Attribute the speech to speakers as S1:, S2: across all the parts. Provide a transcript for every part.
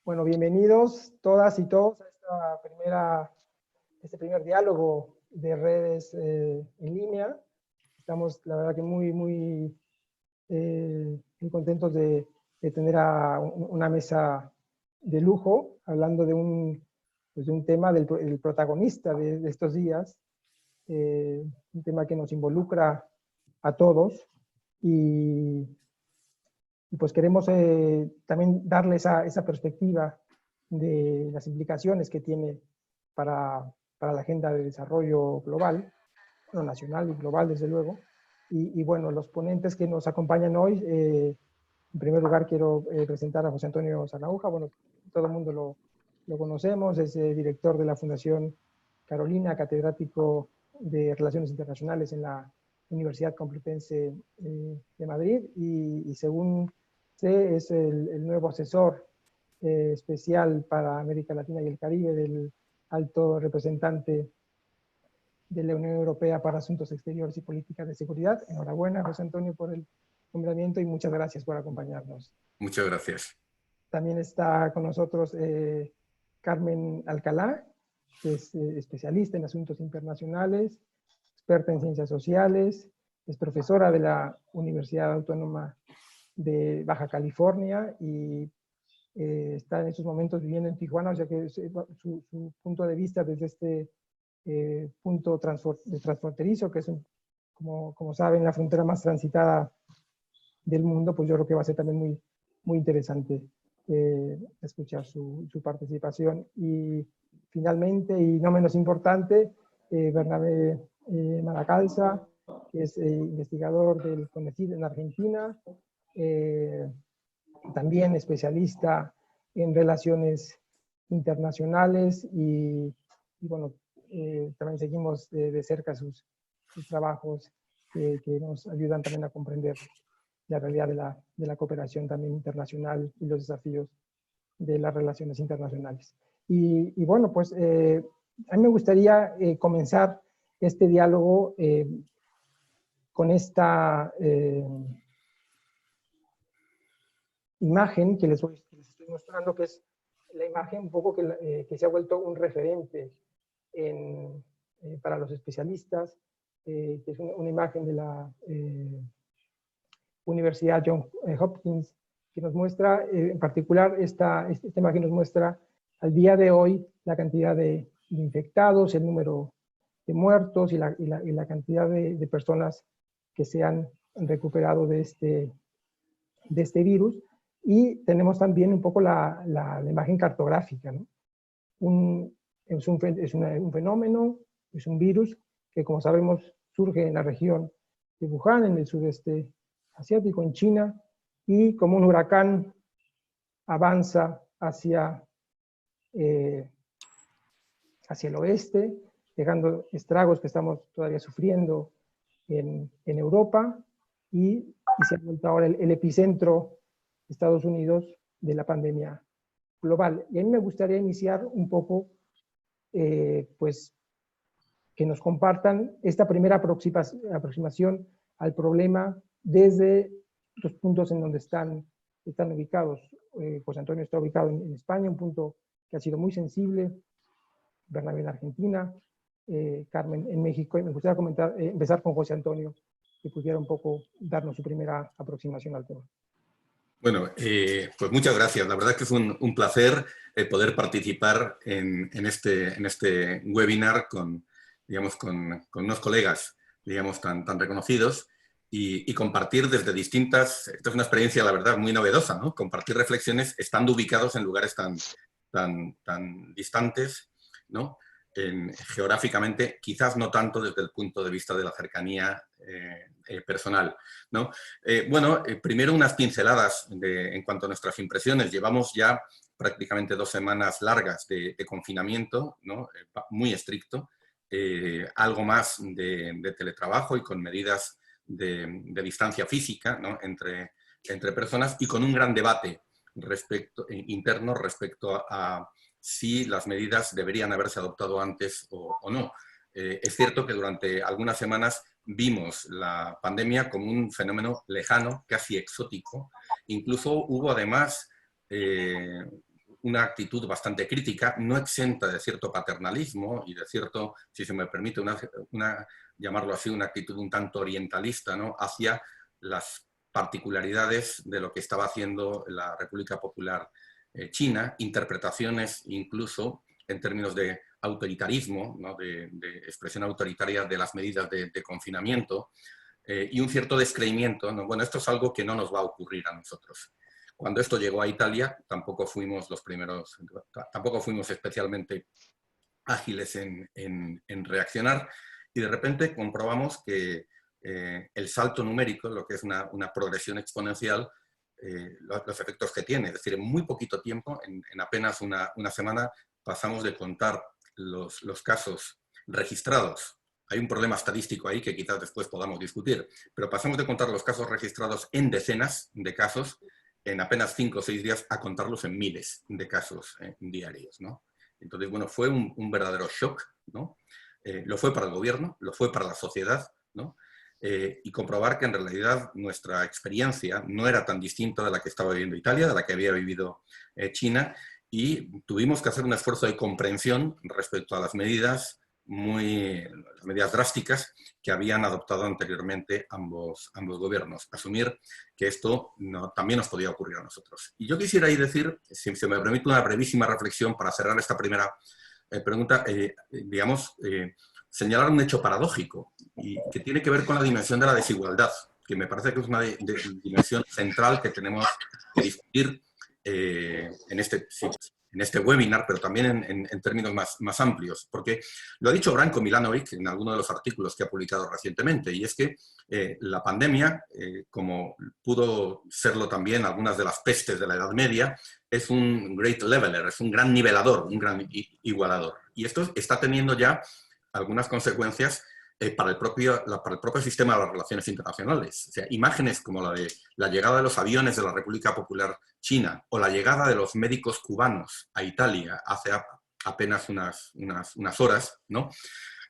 S1: Bueno, bienvenidos todas y todos a este primer diálogo de redes en línea. Estamos, la verdad, que muy contentos de tener a una mesa de lujo, hablando de un tema del protagonista de estos días, un tema que nos involucra a todos y pues queremos también darle esa perspectiva de las implicaciones que tiene para la agenda de desarrollo global, bueno, nacional y global desde luego. Y bueno, los ponentes que nos acompañan hoy, en primer lugar quiero presentar a José Antonio Zanauja. Bueno, todo el mundo lo conocemos, es director de la Fundación Carolina, catedrático de Relaciones Internacionales en la Universidad Complutense de Madrid, y según sé, es el nuevo asesor especial para América Latina y el Caribe del alto representante de la Unión Europea para Asuntos Exteriores y Políticas de Seguridad. Enhorabuena, José Antonio, por el nombramiento y muchas gracias por acompañarnos.
S2: Muchas gracias.
S1: También está con nosotros Carmen Alcalá, que es especialista en asuntos internacionales, experta en ciencias sociales, es profesora de la Universidad Autónoma de Baja California y está en estos momentos viviendo en Tijuana, o sea que su punto de vista desde este punto transfronterizo, que es, como saben, la frontera más transitada del mundo, pues yo creo que va a ser también muy interesante escuchar su participación. Y finalmente, y no menos importante, Bernabé Maracalza, que es investigador del CONECYT en Argentina, también especialista en relaciones internacionales y bueno, también seguimos de cerca sus trabajos que nos ayudan también a comprender la realidad de la cooperación también internacional y los desafíos de las relaciones internacionales. Y bueno, pues a mí me gustaría comenzar este diálogo con esta imagen que les estoy mostrando, que es la imagen un poco que se ha vuelto un referente para los especialistas, que es una imagen de la Universidad Johns Hopkins, que nos muestra, en particular, esta imagen nos muestra al día de hoy la cantidad de infectados, el número de muertos y la cantidad de personas que se han recuperado de este virus. Y tenemos también un poco la imagen cartográfica, ¿no? Es un fenómeno, es un virus que, como sabemos, surge en la región de Wuhan, en el sudeste asiático, en China, y como un huracán avanza hacia el oeste, dejando estragos que estamos todavía sufriendo en Europa, y se ha vuelto ahora el epicentro de Estados Unidos de la pandemia global. Y a mí me gustaría iniciar un poco, pues, que nos compartan esta primera aproximación al problema desde los puntos en donde están ubicados. José Antonio está ubicado en España, un punto que ha sido muy sensible, Bernabé en Argentina, Carmen en México, y me gustaría empezar con José Antonio, que pudiera un poco darnos su primera aproximación al tema.
S2: Bueno, pues muchas gracias. La verdad es que es un placer poder participar en este webinar con unos colegas, digamos, tan reconocidos y compartir desde distintas... Esto es una experiencia, la verdad, muy novedosa, ¿no? Compartir reflexiones estando ubicados en lugares tan distantes, ¿no? Geográficamente, quizás no tanto desde el punto de vista de la cercanía personal, ¿no? Primero unas pinceladas en cuanto a nuestras impresiones. Llevamos ya prácticamente 2 semanas largas de confinamiento, ¿no? Muy estricto, algo más de teletrabajo y con medidas de distancia física, ¿no? entre personas, y con un gran debate interno respecto a si las medidas deberían haberse adoptado antes o no. Es cierto que durante algunas semanas vimos la pandemia como un fenómeno lejano, casi exótico. Incluso hubo además una actitud bastante crítica, no exenta de cierto paternalismo y de cierto, si se me permite llamarlo así, una actitud un tanto orientalista, ¿no?, hacia las particularidades de lo que estaba haciendo la República Popular China, interpretaciones incluso en términos de autoritarismo, ¿no?, de expresión autoritaria de las medidas de confinamiento, y un cierto descreimiento, ¿no? Bueno, esto es algo que no nos va a ocurrir a nosotros. Cuando esto llegó a Italia, tampoco fuimos los primeros, tampoco fuimos especialmente ágiles en reaccionar, y de repente comprobamos que el salto numérico, lo que es una progresión exponencial, los efectos que tiene. Es decir, en muy poquito tiempo, en apenas una semana, pasamos de contar los casos registrados. Hay un problema estadístico ahí que quizás después podamos discutir, pero pasamos de contar los casos registrados en decenas de casos en apenas 5 o 6 días a contarlos en miles de casos diarios, ¿no? Entonces, bueno, fue un verdadero shock, ¿no? Lo fue para el gobierno, lo fue para la sociedad, ¿no? Y comprobar que en realidad nuestra experiencia no era tan distinta de la que estaba viviendo Italia, de la que había vivido China, y tuvimos que hacer un esfuerzo de comprensión respecto a las medidas drásticas que habían adoptado anteriormente ambos gobiernos. Asumir que esto también nos podía ocurrir a nosotros. Y yo quisiera ahí decir, si se me permite una brevísima reflexión para cerrar esta primera pregunta, señalar un hecho paradójico y que tiene que ver con la dimensión de la desigualdad, que me parece que es una dimensión central que tenemos que discutir en este webinar, pero también en términos más amplios, porque lo ha dicho Branko Milanovic en alguno de los artículos que ha publicado recientemente, y es que la pandemia, como pudo serlo también algunas de las pestes de la Edad Media, es un great leveler, es un gran nivelador, un gran igualador. Y esto está teniendo ya algunas consecuencias para el propio sistema de las relaciones internacionales. O sea, imágenes como la de la llegada de los aviones de la República Popular China o la llegada de los médicos cubanos a Italia hace apenas unas horas, ¿no?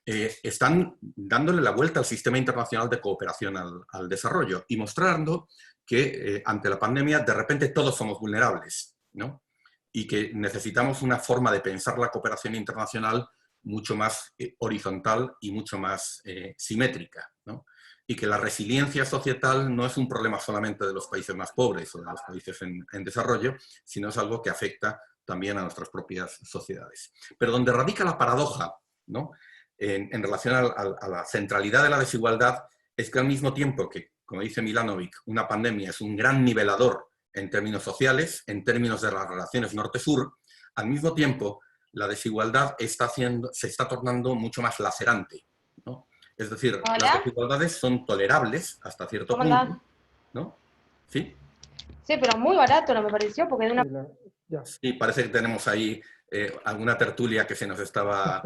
S2: Están dándole la vuelta al sistema internacional de cooperación al desarrollo y mostrando que ante la pandemia de repente todos somos vulnerables, ¿no? Y que necesitamos una forma de pensar la cooperación internacional mucho más horizontal y mucho más simétrica, ¿no? Y que la resiliencia societal no es un problema solamente de los países más pobres o de los países en desarrollo, sino es algo que afecta también a nuestras propias sociedades. Pero donde radica la paradoja, ¿no?, en relación a la centralidad de la desigualdad, es que al mismo tiempo que, como dice Milanovic, una pandemia es un gran nivelador en términos sociales, en términos de las relaciones norte-sur, al mismo tiempo la desigualdad se está tornando mucho más lacerante, ¿no? Es decir,
S3: Hola.
S2: las desigualdades son tolerables hasta cierto
S3: ¿Cómo
S2: punto,
S3: andás?
S2: ¿no? ¿Sí?
S3: Sí, pero muy barato no me pareció, porque de una...
S1: Ya.
S2: Sí, parece que tenemos ahí alguna tertulia que se nos estaba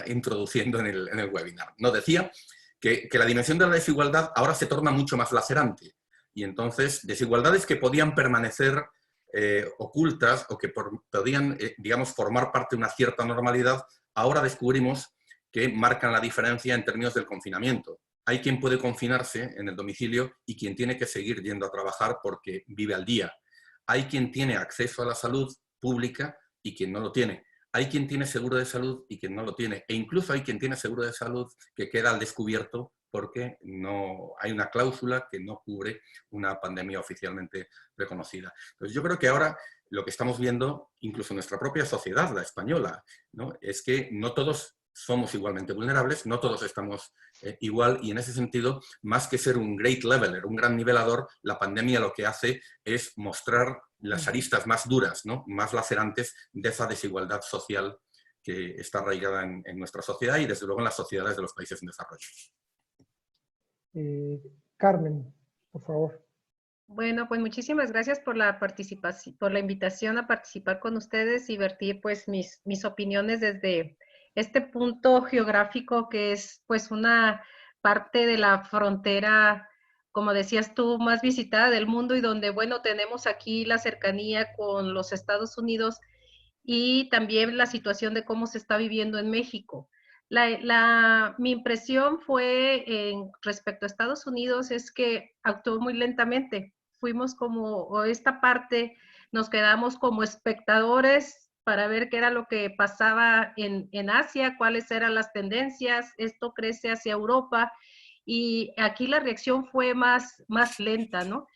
S2: introduciendo en el webinar. No, decía que la dimensión de la desigualdad ahora se torna mucho más lacerante. Y entonces, desigualdades que podían permanecer ocultas o que podían, digamos, formar parte de una cierta normalidad, ahora descubrimos que marcan la diferencia en términos del confinamiento. Hay quien puede confinarse en el domicilio y quien tiene que seguir yendo a trabajar porque vive al día. Hay quien tiene acceso a la salud pública y quien no lo tiene. Hay quien tiene seguro de salud y quien no lo tiene. E incluso hay quien tiene seguro de salud que queda al descubierto porque no hay una cláusula que no cubre una pandemia oficialmente reconocida. Entonces yo creo que ahora lo que estamos viendo, incluso en nuestra propia sociedad, la española, ¿no?, es que no todos somos igualmente vulnerables, no todos estamos igual, y en ese sentido, más que ser un great leveler, un gran nivelador, la pandemia lo que hace es mostrar las aristas más duras, ¿no?, más lacerantes de esa desigualdad social que está arraigada en nuestra sociedad y desde luego en las sociedades de los países en desarrollo.
S1: Carmen, por favor.
S4: Bueno, pues muchísimas gracias por la participación, por la invitación a participar con ustedes y vertir pues mis opiniones desde este punto geográfico que es pues una parte de la frontera, como decías tú, más visitada del mundo y donde, bueno, tenemos aquí la cercanía con los Estados Unidos y también la situación de cómo se está viviendo en México. Mi impresión fue respecto a Estados Unidos es que actuó muy lentamente. Fuimos como esta parte nos quedamos como espectadores para ver qué era lo que pasaba en Asia, cuáles eran las tendencias, esto crece hacia Europa, y aquí la reacción fue más lenta, ¿no?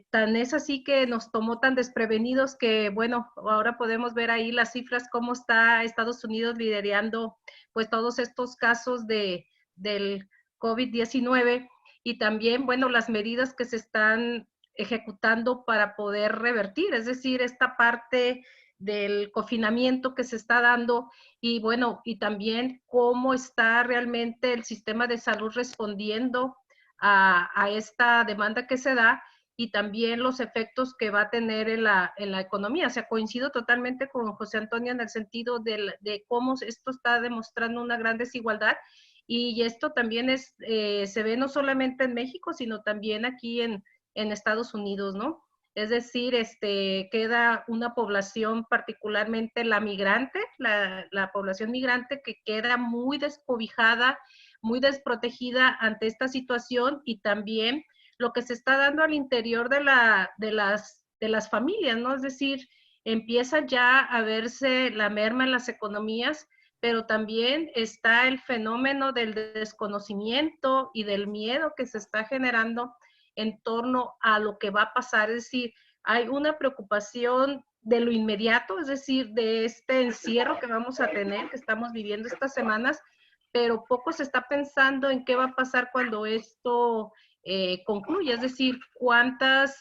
S4: Tan es así que nos tomó tan desprevenidos que, bueno, ahora podemos ver ahí las cifras, cómo está Estados Unidos liderando pues todos estos casos del COVID-19, y también, bueno, las medidas que se están ejecutando para poder revertir, es decir, esta parte del confinamiento que se está dando, y bueno, y también cómo está realmente el sistema de salud respondiendo a esta demanda que se da, y también los efectos que va a tener en la economía. O sea, coincido totalmente con José Antonio en el sentido de cómo esto está demostrando una gran desigualdad, y esto también se ve no solamente en México, sino también aquí en Estados Unidos, ¿no? Es decir, queda una población, particularmente la migrante, la población migrante, que queda muy descobijada, muy desprotegida ante esta situación, y también lo que se está dando al interior de las familias, ¿no? Es decir, empieza ya a verse la merma en las economías, pero también está el fenómeno del desconocimiento y del miedo que se está generando en torno a lo que va a pasar. Es decir, hay una preocupación de lo inmediato, es decir, de este encierro que vamos a tener, que estamos viviendo estas semanas, pero poco se está pensando en qué va a pasar cuando esto concluya, es decir, cuántas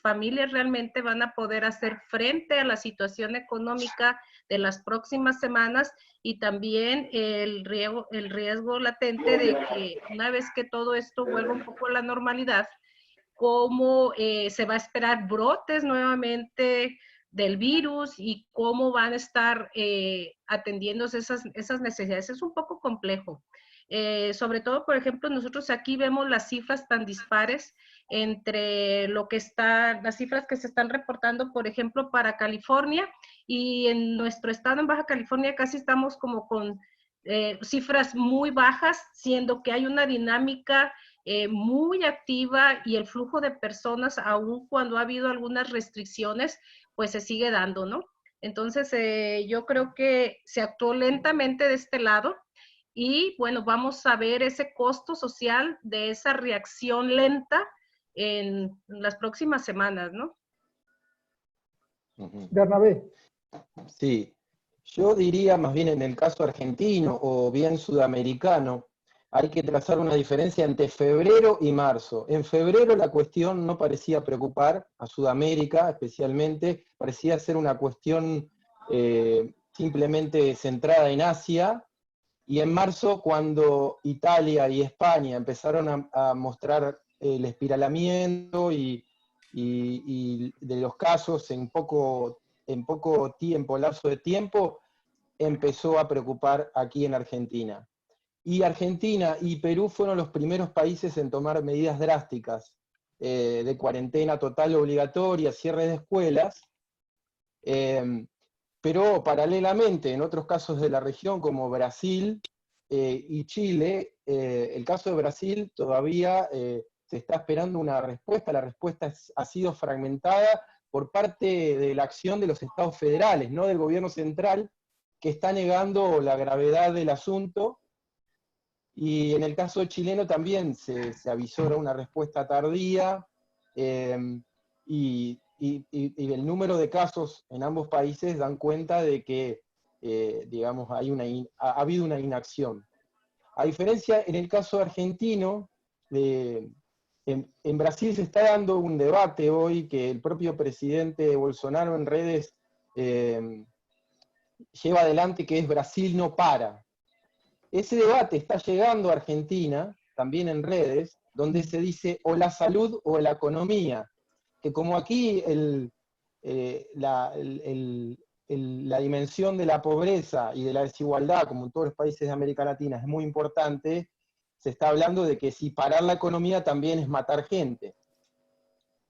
S4: familias realmente van a poder hacer frente a la situación económica de las próximas semanas, y también el riesgo latente de que una vez que todo esto vuelva un poco a la normalidad, cómo se va a esperar brotes nuevamente del virus y cómo van a estar atendiéndose esas necesidades. Es un poco complejo. Sobre todo, por ejemplo, nosotros aquí vemos las cifras tan dispares entre las cifras que se están reportando, por ejemplo, para California, y en nuestro estado, en Baja California, casi estamos como con cifras muy bajas, siendo que hay una dinámica muy activa, y el flujo de personas, aun cuando ha habido algunas restricciones, pues se sigue dando, ¿no? Entonces, yo creo que se actuó lentamente de este lado, y bueno, vamos a ver ese costo social de esa reacción lenta en las próximas semanas, ¿no?
S1: Bernabé.
S5: Sí, yo diría más bien en el caso argentino o bien sudamericano, hay que trazar una diferencia entre febrero y marzo. En febrero la cuestión no parecía preocupar a Sudamérica especialmente, parecía ser una cuestión simplemente centrada en Asia, y en marzo, cuando Italia y España empezaron a mostrar el espiralamiento y de los casos en poco tiempo, lapso de tiempo, empezó a preocupar aquí en Argentina. Y Argentina y Perú fueron los primeros países en tomar medidas drásticas de cuarentena total obligatoria, cierre de escuelas, pero paralelamente en otros casos de la región como Brasil y Chile, el caso de Brasil todavía se está esperando una respuesta, la respuesta ha sido fragmentada por parte de la acción de los estados federales, no del gobierno central, que está negando la gravedad del asunto. Y en el caso chileno también se avisora una respuesta tardía, y el número de casos en ambos países dan cuenta de que, digamos, ha habido una inacción. A diferencia, en el caso argentino, en Brasil se está dando un debate hoy que el propio presidente Bolsonaro en redes lleva adelante, que es Brasil no para. Ese debate está llegando a Argentina, también en redes, donde se dice o la salud o la economía, que como aquí la dimensión de la pobreza y de la desigualdad, como en todos los países de América Latina, es muy importante, se está hablando de que si parar la economía también es matar gente.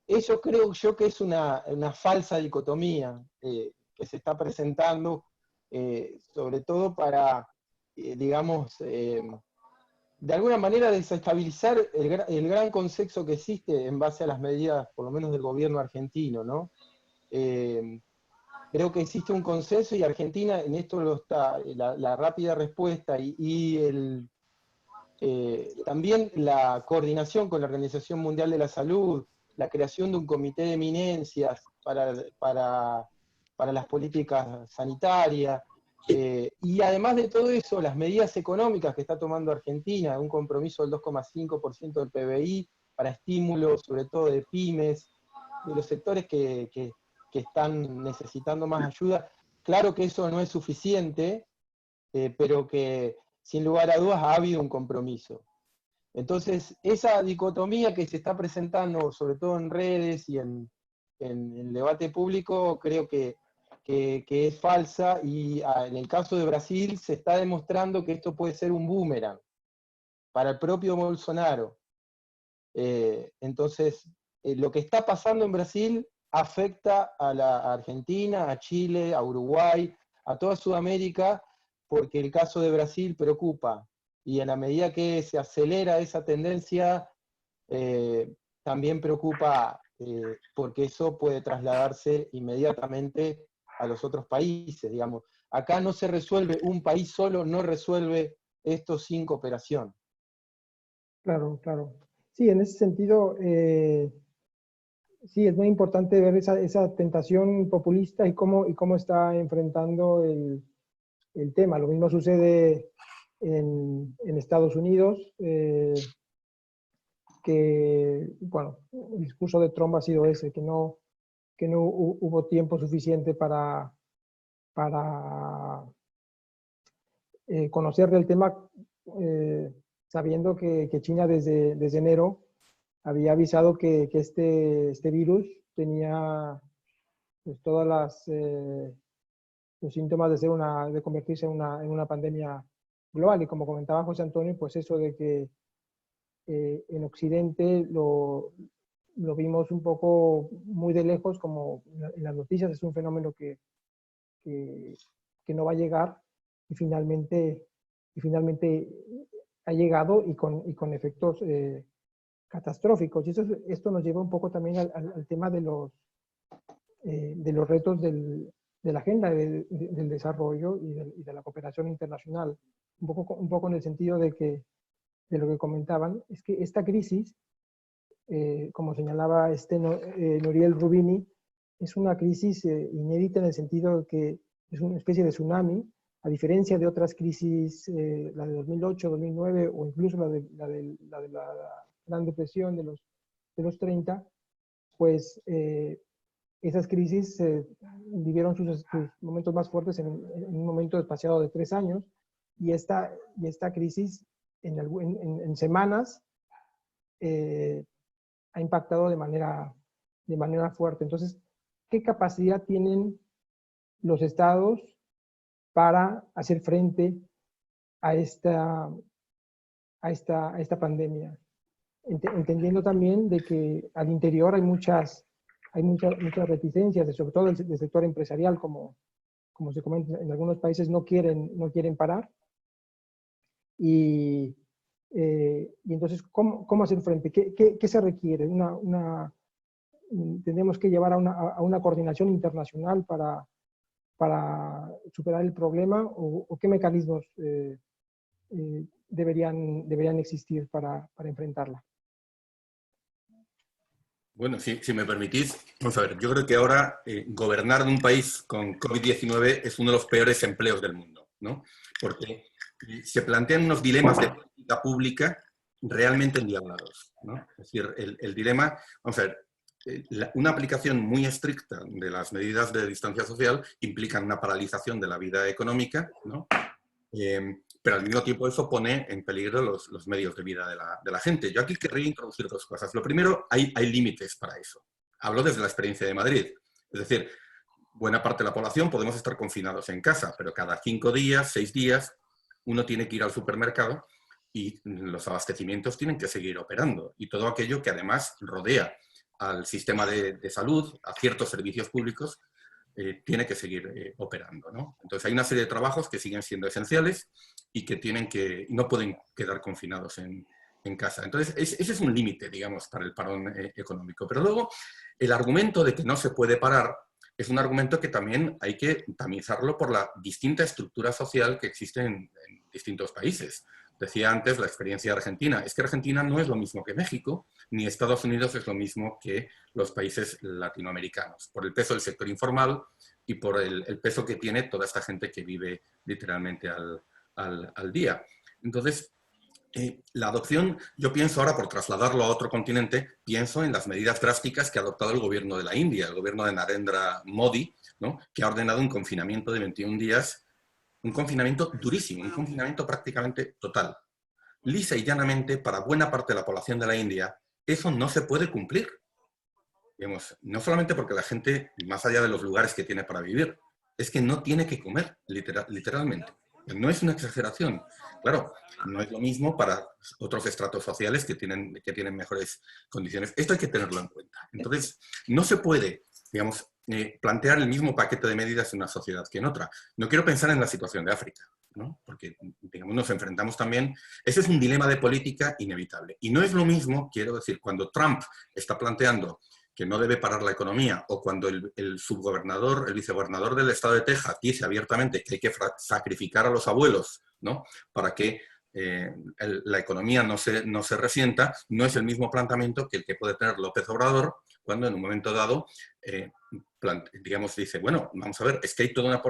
S5: Eso creo yo que es una falsa dicotomía que se está presentando, sobre todo para, digamos, de alguna manera desestabilizar el gran consenso que existe en base a las medidas, por lo menos del gobierno argentino, ¿no? creo que existe un consenso y Argentina en esto lo está, la rápida respuesta también la coordinación con la Organización Mundial de la Salud, la creación de un comité de eminencias para las políticas sanitarias, y además de todo eso, las medidas económicas que está tomando Argentina, un compromiso del 2,5% del PBI para estímulos, sobre todo de pymes, de los sectores que están necesitando más ayuda. Claro que eso no es suficiente, pero que sin lugar a dudas ha habido un compromiso. Entonces, esa dicotomía que se está presentando, sobre todo en redes y en el debate público, creo que es falsa, y en el caso de Brasil se está demostrando que esto puede ser un boomerang para el propio Bolsonaro. Entonces, lo que está pasando en Brasil afecta a la Argentina, a Chile, a Uruguay, a toda Sudamérica, porque el caso de Brasil preocupa. Y en la medida que se acelera esa tendencia, también preocupa, porque eso puede trasladarse inmediatamente a los otros países, digamos. Acá no se resuelve, un país solo no resuelve esto sin cooperación.
S1: Claro, claro. Sí, en ese sentido, sí, es muy importante ver esa tentación populista y cómo está enfrentando el tema. Lo mismo sucede en Estados Unidos, que, bueno, el discurso de Trump ha sido ese, que no hubo tiempo suficiente para conocer del tema, sabiendo que China desde enero había avisado que este virus tenía pues, todas los síntomas de convertirse en una pandemia global. Y como comentaba José Antonio, pues eso de que en Occidente lo vimos un poco muy de lejos, como en las noticias, es un fenómeno que no va a llegar, y finalmente ha llegado y con efectos catastróficos. Y esto nos lleva un poco también al tema de los retos de la agenda del desarrollo y de la cooperación internacional. Un poco en el sentido de lo que comentaban, es que esta crisis, como señalaba Nouriel Roubini, es una crisis inédita en el sentido de que es una especie de tsunami, a diferencia de otras crisis, la de 2008, 2009 o incluso la de la Gran Depresión de los 30, pues esas crisis vivieron sus momentos más fuertes en un momento espaciado de 3 años, y esta crisis en semanas ha impactado de manera fuerte. Entonces, ¿qué capacidad tienen los estados para hacer frente a esta pandemia? Entendiendo también de que al interior hay muchas reticencias, sobre todo del sector empresarial, como se comenta, en algunos países no quieren parar. Y entonces, ¿cómo hacer frente? ¿Qué se requiere? Tenemos que llevar a una coordinación internacional para superar el problema, o qué mecanismos deberían existir para enfrentarla.
S2: Bueno, si me permitís, vamos a ver, yo creo que ahora gobernar en un país con COVID-19 es uno de los peores empleos del mundo, ¿no? Porque se plantean unos dilemas de política pública realmente endiablados, ¿no? Es decir, el dilema, vamos a ver, una aplicación muy estricta de las medidas de distancia social implica una paralización de la vida económica, ¿no? Pero al mismo tiempo eso pone en peligro los medios de vida de la gente. Yo aquí querría introducir 2 cosas. Lo primero, hay límites para eso. Hablo desde la experiencia de Madrid. Es decir, buena parte de la población podemos estar confinados en casa, pero cada 5 días, 6 días, uno tiene que ir al supermercado y los abastecimientos tienen que seguir operando. Y todo aquello que además rodea al sistema de salud, a ciertos servicios públicos, tiene que seguir operando, ¿no? Entonces hay una serie de trabajos que siguen siendo esenciales y que no pueden quedar confinados en casa. Entonces ese es un límite, digamos, para el parón económico. Pero luego el argumento de que no se puede parar es un argumento que también hay que tamizarlo por la distinta estructura social que existe en distintos países. Decía antes la experiencia de Argentina. Es que Argentina no es lo mismo que México, ni Estados Unidos es lo mismo que los países latinoamericanos, por el peso del sector informal y por el peso que tiene toda esta gente que vive literalmente al día. Entonces, la adopción, yo pienso ahora, por trasladarlo a otro continente, pienso en las medidas drásticas que ha adoptado el gobierno de la India, el gobierno de Narendra Modi, ¿no? Que ha ordenado un confinamiento de 21 días, un confinamiento durísimo, un confinamiento prácticamente total. Lisa y llanamente, para buena parte de la población de la India, eso no se puede cumplir. Digamos, no solamente porque la gente, más allá de los lugares que tiene para vivir, es que no tiene que comer, literalmente. No es una exageración. Claro, no es lo mismo para otros estratos sociales que tienen mejores condiciones. Esto hay que tenerlo en cuenta. Entonces, no se puede, digamos, plantear el mismo paquete de medidas en una sociedad que en otra. No quiero pensar en la situación de África, ¿no? Porque, digamos, nos enfrentamos también... Ese es un dilema de política inevitable. Y no es lo mismo, quiero decir, cuando Trump está planteando que no debe parar la economía, o cuando el subgobernador, el vicegobernador del estado de Texas dice abiertamente que hay que sacrificar a los abuelos, ¿no? Para que la economía no se resienta, no es el mismo planteamiento que el que puede tener López Obrador cuando en un momento dado, digamos, dice, bueno, vamos a ver, es que hay todo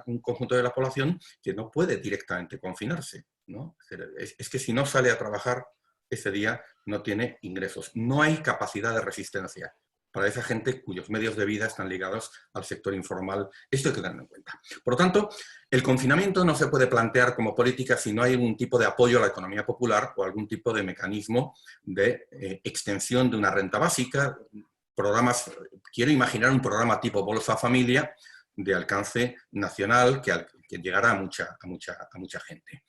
S2: un conjunto de la población que no puede directamente confinarse, ¿no? Es que si no sale a trabajar ese día no tiene ingresos, no hay capacidad de resistencia para esa gente cuyos medios de vida están ligados al sector informal. Esto hay que tenerlo en cuenta. Por lo tanto, el confinamiento no se puede plantear como política si no hay algún tipo de apoyo a la economía popular o algún tipo de mecanismo de extensión de una renta básica, programas, quiero imaginar un programa tipo Bolsa Familia de alcance nacional que llegará a mucha gente.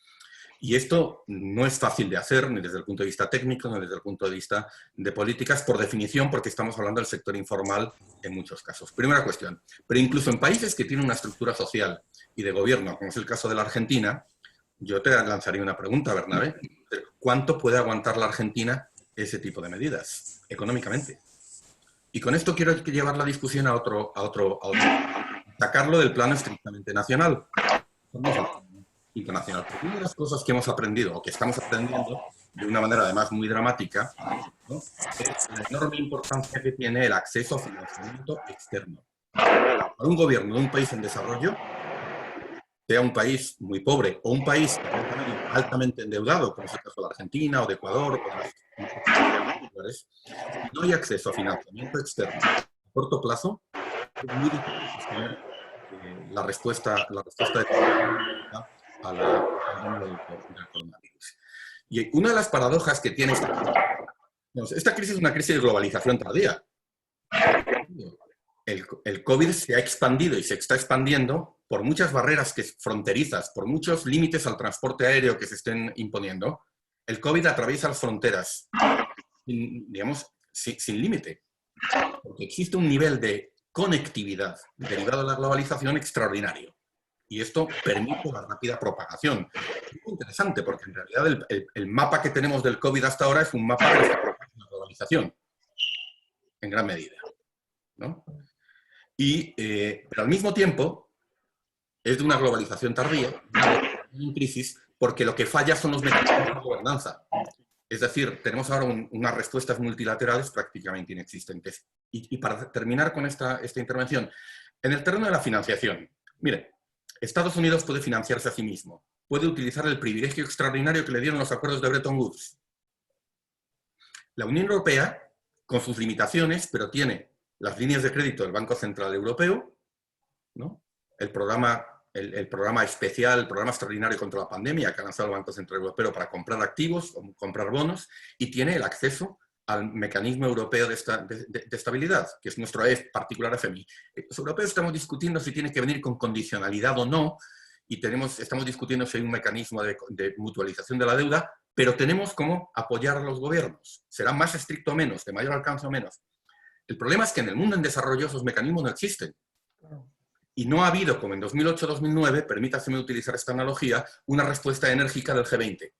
S2: Y esto no es fácil de hacer, ni desde el punto de vista técnico, ni desde el punto de vista de políticas, por definición, porque estamos hablando del sector informal en muchos casos. Primera cuestión. Pero incluso en países que tienen una estructura social y de gobierno, como es el caso de la Argentina, yo te lanzaría una pregunta, Bernabé. ¿Cuánto puede aguantar la Argentina ese tipo de medidas, económicamente? Y con esto quiero llevar la discusión a otro sacarlo del plano estrictamente nacional. Internacional. Porque una de las cosas que hemos aprendido, o que estamos aprendiendo de una manera además muy dramática, ¿no? Es la enorme importancia que tiene el acceso a financiamiento externo. Para un gobierno de un país en desarrollo, sea un país muy pobre o un país altamente endeudado, como es el caso de Argentina o de Ecuador, si no hay acceso a financiamiento externo a corto plazo, es muy difícil sostener la respuesta de al coronavirus. Y una de las paradojas que tiene esta crisis es una crisis de globalización tardía. El COVID se ha expandido y se está expandiendo por muchas barreras fronterizas, por muchos límites al transporte aéreo que se estén imponiendo. El COVID atraviesa las fronteras, digamos, sin límite, porque existe un nivel de conectividad derivado de la globalización extraordinario. Y esto permite la rápida propagación. Es muy interesante porque en realidad el mapa que tenemos del COVID hasta ahora es un mapa de la globalización, en gran medida, ¿no? Pero al mismo tiempo es de una globalización tardía, en crisis, porque lo que falla son los mecanismos de gobernanza. Es decir, tenemos ahora unas respuestas multilaterales prácticamente inexistentes. Y para terminar con esta intervención, en el terreno de la financiación, mire, Estados Unidos puede financiarse a sí mismo, puede utilizar el privilegio extraordinario que le dieron los acuerdos de Bretton Woods. La Unión Europea, con sus limitaciones, pero tiene las líneas de crédito del Banco Central Europeo, ¿no? El programa especial, el programa extraordinario contra la pandemia que ha lanzado el Banco Central Europeo para comprar activos, comprar bonos, y tiene el acceso al mecanismo europeo de estabilidad, que es nuestro particular FMI. Los europeos estamos discutiendo si tiene que venir con condicionalidad o no, y estamos discutiendo si hay un mecanismo de mutualización de la deuda, pero tenemos cómo apoyar a los gobiernos. ¿Será más estricto o menos, de mayor alcance o menos? El problema es que en el mundo en desarrollo esos mecanismos no existen. Y no ha habido, como en 2008-2009, permítaseme utilizar esta analogía, una respuesta enérgica del G20.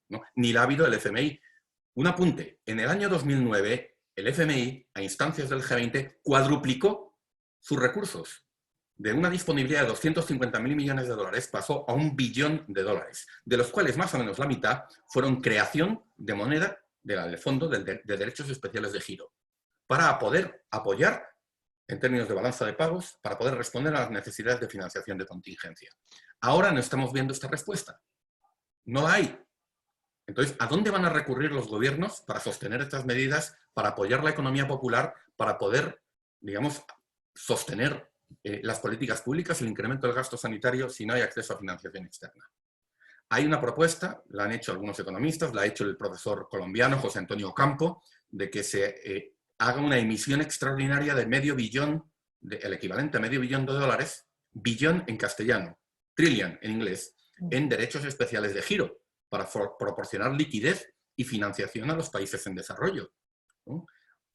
S2: ¿No? Ni la ha habido el FMI. Un apunte, en el año 2009, el FMI, a instancias del G20, cuadruplicó sus recursos. De una disponibilidad de 250.000 millones de dólares pasó a $1 billón, de los cuales más o menos la mitad fueron creación de moneda del Fondo de Derechos Especiales de Giro, para poder apoyar en términos de balanza de pagos, para poder responder a las necesidades de financiación de contingencia. Ahora no estamos viendo esta respuesta. No la hay. Entonces, ¿a dónde van a recurrir los gobiernos para sostener estas medidas, para apoyar la economía popular, para poder, digamos, sostener las políticas públicas, el incremento del gasto sanitario si no hay acceso a financiación externa? Hay una propuesta, la han hecho algunos economistas, la ha hecho el profesor colombiano José Antonio Campo, de que se haga una emisión extraordinaria de $500 millones, el equivalente a $500 millones, billón en castellano, trillion en inglés, en derechos especiales de giro, para proporcionar liquidez y financiación a los países en desarrollo, ¿no?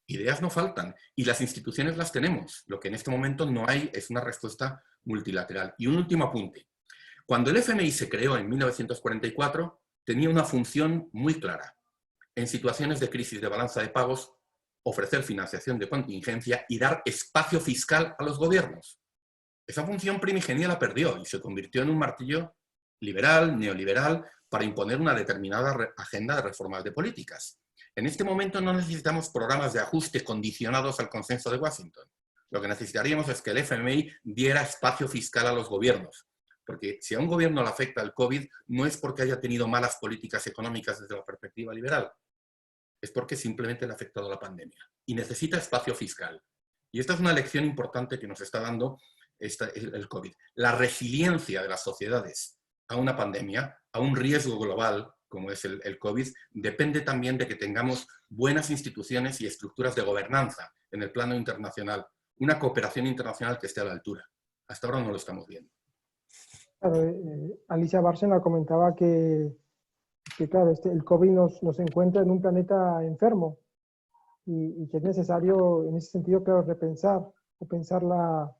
S2: Ideas no faltan y las instituciones las tenemos. Lo que en este momento no hay es una respuesta multilateral. Y un último apunte. Cuando el FMI se creó en 1944, tenía una función muy clara. En situaciones de crisis de balanza de pagos, ofrecer financiación de contingencia y dar espacio fiscal a los gobiernos. Esa función primigenia la perdió y se convirtió en un martillo liberal, neoliberal, para imponer una determinada agenda de reformas de políticas. En este momento no necesitamos programas de ajuste condicionados al consenso de Washington. Lo que necesitaríamos es que el FMI diera espacio fiscal a los gobiernos. Porque si a un gobierno le afecta el COVID, no es porque haya tenido malas políticas económicas desde la perspectiva liberal. Es porque simplemente le ha afectado la pandemia. Y necesita espacio fiscal. Y esta es una lección importante que nos está dando el COVID. La resiliencia de las sociedades a una pandemia, a un riesgo global, como es el COVID, depende también de que tengamos buenas instituciones y estructuras de gobernanza en el plano internacional. Una cooperación internacional que esté a la altura. Hasta ahora no lo estamos viendo.
S1: Claro, Alicia Bárcena comentaba que claro, el COVID nos encuentra en un planeta enfermo y que es necesario, en ese sentido, claro, repensar o pensar la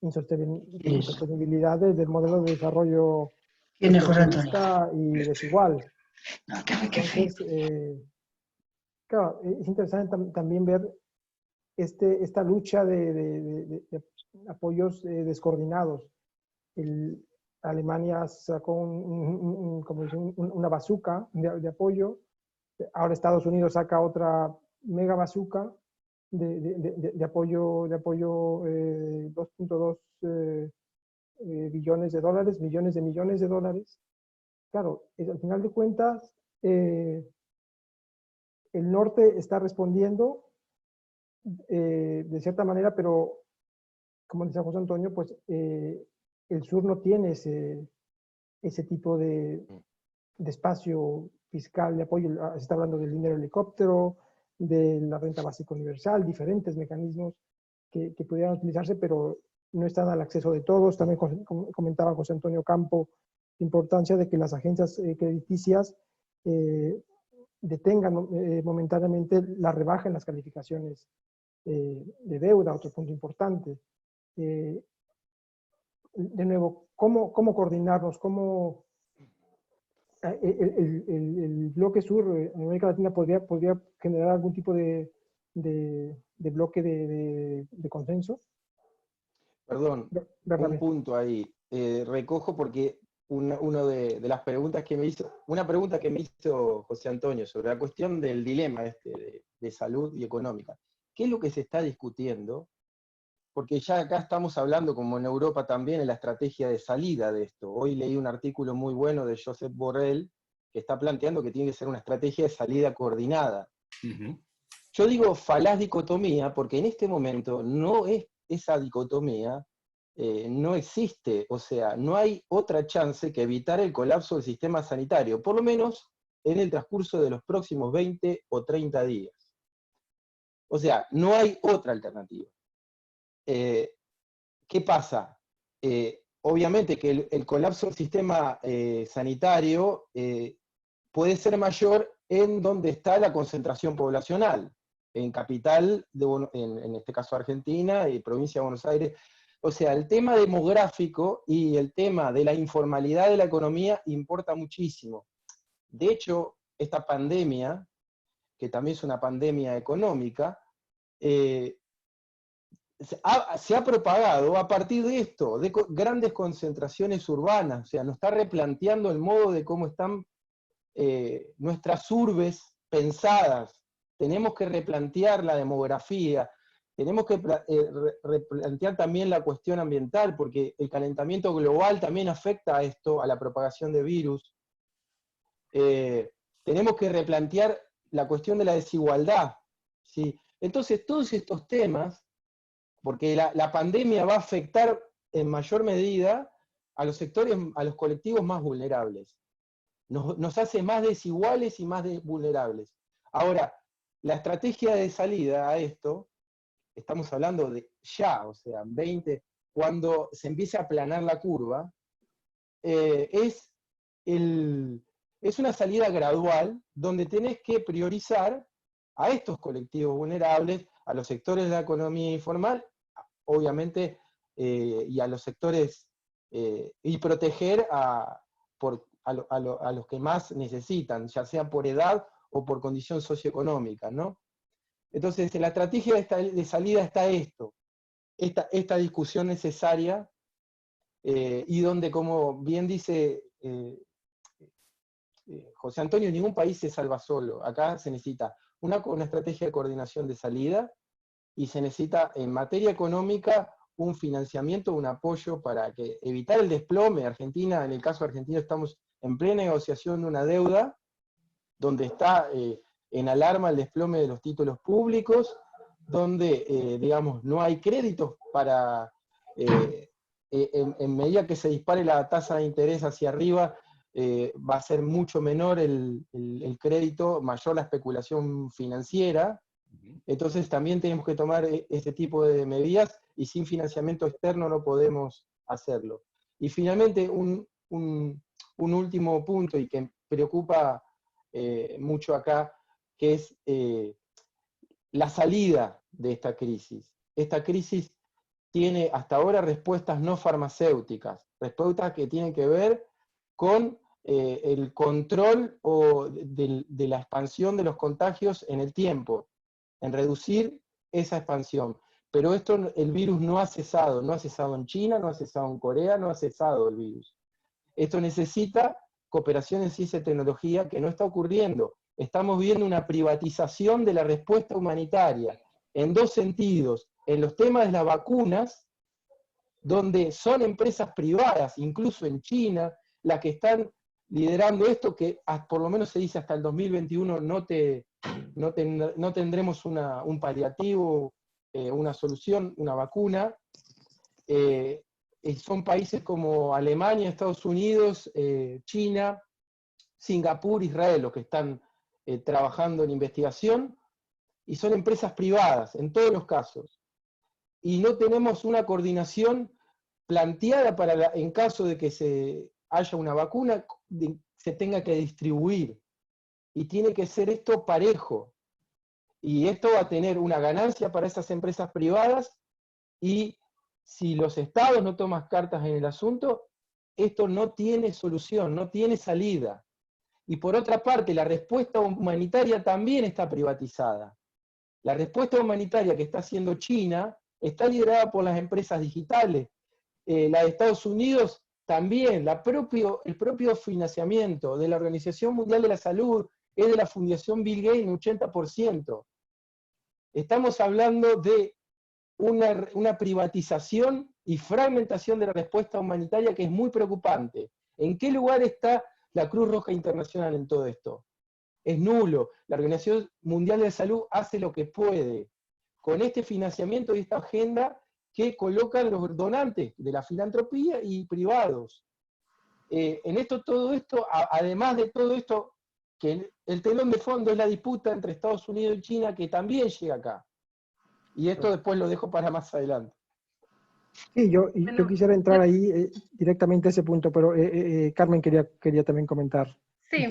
S1: insostenibilidad del modelo de desarrollo capitalista y desigual. Entonces, claro, es interesante también ver esta lucha de apoyos descoordinados. Alemania sacó una bazooka de apoyo, ahora Estados Unidos saca otra mega bazooka de apoyo 2.2 billones de dólares, millones de dólares. Claro, al final de cuentas, el norte está respondiendo de cierta manera, pero como decía José Antonio, pues el sur no tiene ese tipo de espacio fiscal de apoyo. Se está hablando del dinero helicóptero, de la renta básica universal, diferentes mecanismos que pudieran utilizarse, pero no están al acceso de todos. También comentaba José Antonio Campo la importancia de que las agencias crediticias detengan momentáneamente la rebaja en las calificaciones de deuda, otro punto importante. De nuevo, ¿cómo coordinarnos? ¿Cómo el bloque sur en América Latina podría generar algún tipo de bloque de consenso?
S5: Perdón, un punto ahí. Recojo porque una de las preguntas que me hizo, una pregunta que me hizo José Antonio sobre la cuestión del dilema de salud y económica. ¿Qué es lo que se está discutiendo? Porque ya acá estamos hablando, como en Europa también, en la estrategia de salida de esto. Hoy leí un artículo muy bueno de Josep Borrell, que está planteando que tiene que ser una estrategia de salida coordinada. Yo digo falaz dicotomía, porque en este momento no es esa dicotomía, no existe. O sea, no hay otra chance que evitar el colapso del sistema sanitario, por lo menos en el transcurso de los próximos 20 o 30 días. O sea, no hay otra alternativa. ¿Qué pasa? Obviamente que el colapso del sistema sanitario puede ser mayor en donde está la concentración poblacional, en capital, en este caso Argentina y provincia de Buenos Aires. O sea, el tema demográfico y el tema de la informalidad de la economía importa muchísimo. De hecho, esta pandemia, que también es una pandemia económica, se ha propagado a partir de esto, de grandes concentraciones urbanas, o sea, nos está replanteando el modo de cómo están nuestras urbes pensadas. Tenemos que replantear la demografía, tenemos que replantear también la cuestión ambiental, porque el calentamiento global también afecta a esto, a la propagación de virus. Tenemos que replantear la cuestión de la desigualdad, ¿sí? Entonces, todos estos temas, porque la pandemia va a afectar en mayor medida a los sectores, a los colectivos más vulnerables. Nos hace más desiguales y más vulnerables. Ahora, la estrategia de salida a esto, estamos hablando de ya, o sea, 20, cuando se empiece a aplanar la curva, es una salida gradual donde tenés que priorizar a estos colectivos vulnerables, a los sectores de la economía informal, obviamente, y a los sectores, y proteger a los que más necesitan, ya sea por edad o por condición socioeconómica, ¿no? Entonces, en la estrategia de salida está esta discusión necesaria, y donde, como bien dice José Antonio, ningún país se salva solo. Acá se necesita una estrategia de coordinación de salida, y se necesita en materia económica un financiamiento, un apoyo para evitar el desplome. Argentina, en el caso argentino, estamos en plena negociación de una deuda, donde está en alarma el desplome de los títulos públicos, donde, digamos, no hay créditos para, en medida que se dispare la tasa de interés hacia arriba, va a ser mucho menor el crédito, mayor la especulación financiera. Entonces también tenemos que tomar este tipo de medidas, y sin financiamiento externo no podemos hacerlo. Y finalmente, un último punto, y que preocupa mucho acá, que es la salida de esta crisis. Esta crisis tiene hasta ahora respuestas no farmacéuticas, respuestas que tienen que ver con el control de la expansión de los contagios en el tiempo, en reducir esa expansión. Pero el virus no ha cesado en China, no ha cesado en Corea, no ha cesado el virus. Esto necesita cooperación en ciencia y tecnología, que no está ocurriendo. Estamos viendo una privatización de la respuesta humanitaria, en dos sentidos. En los temas de las vacunas, donde son empresas privadas, incluso en China, las que están liderando esto, que por lo menos se dice hasta el 2021 no tendremos un paliativo, una solución, una vacuna. Son países como Alemania, Estados Unidos, China, Singapur, Israel, los que están trabajando en investigación, y son empresas privadas en todos los casos. Y no tenemos una coordinación planteada para, en caso de que haya una vacuna, se tenga que distribuir. Y tiene que ser esto parejo. Y esto va a tener una ganancia para esas empresas privadas, y si los estados no toman cartas en el asunto, esto no tiene solución, no tiene salida. Y por otra parte, la respuesta humanitaria también está privatizada. La respuesta humanitaria que está haciendo China está liderada por las empresas digitales. La de Estados Unidos también, el propio financiamiento de la Organización Mundial de la Salud es de la Fundación Bill Gates en 80%. Estamos hablando de una privatización y fragmentación de la respuesta humanitaria que es muy preocupante. ¿En qué lugar está la Cruz Roja Internacional en todo esto? Es nulo. La Organización Mundial de la Salud hace lo que puede con este financiamiento y esta agenda que colocan los donantes de la filantropía y privados. Todo esto, además de todo esto, que el telón de fondo es la disputa entre Estados Unidos y China, que también llega acá. Y esto después lo dejo para más adelante.
S1: Sí, yo quisiera entrar ahí directamente a ese punto, pero Carmen quería también comentar.
S4: Sí,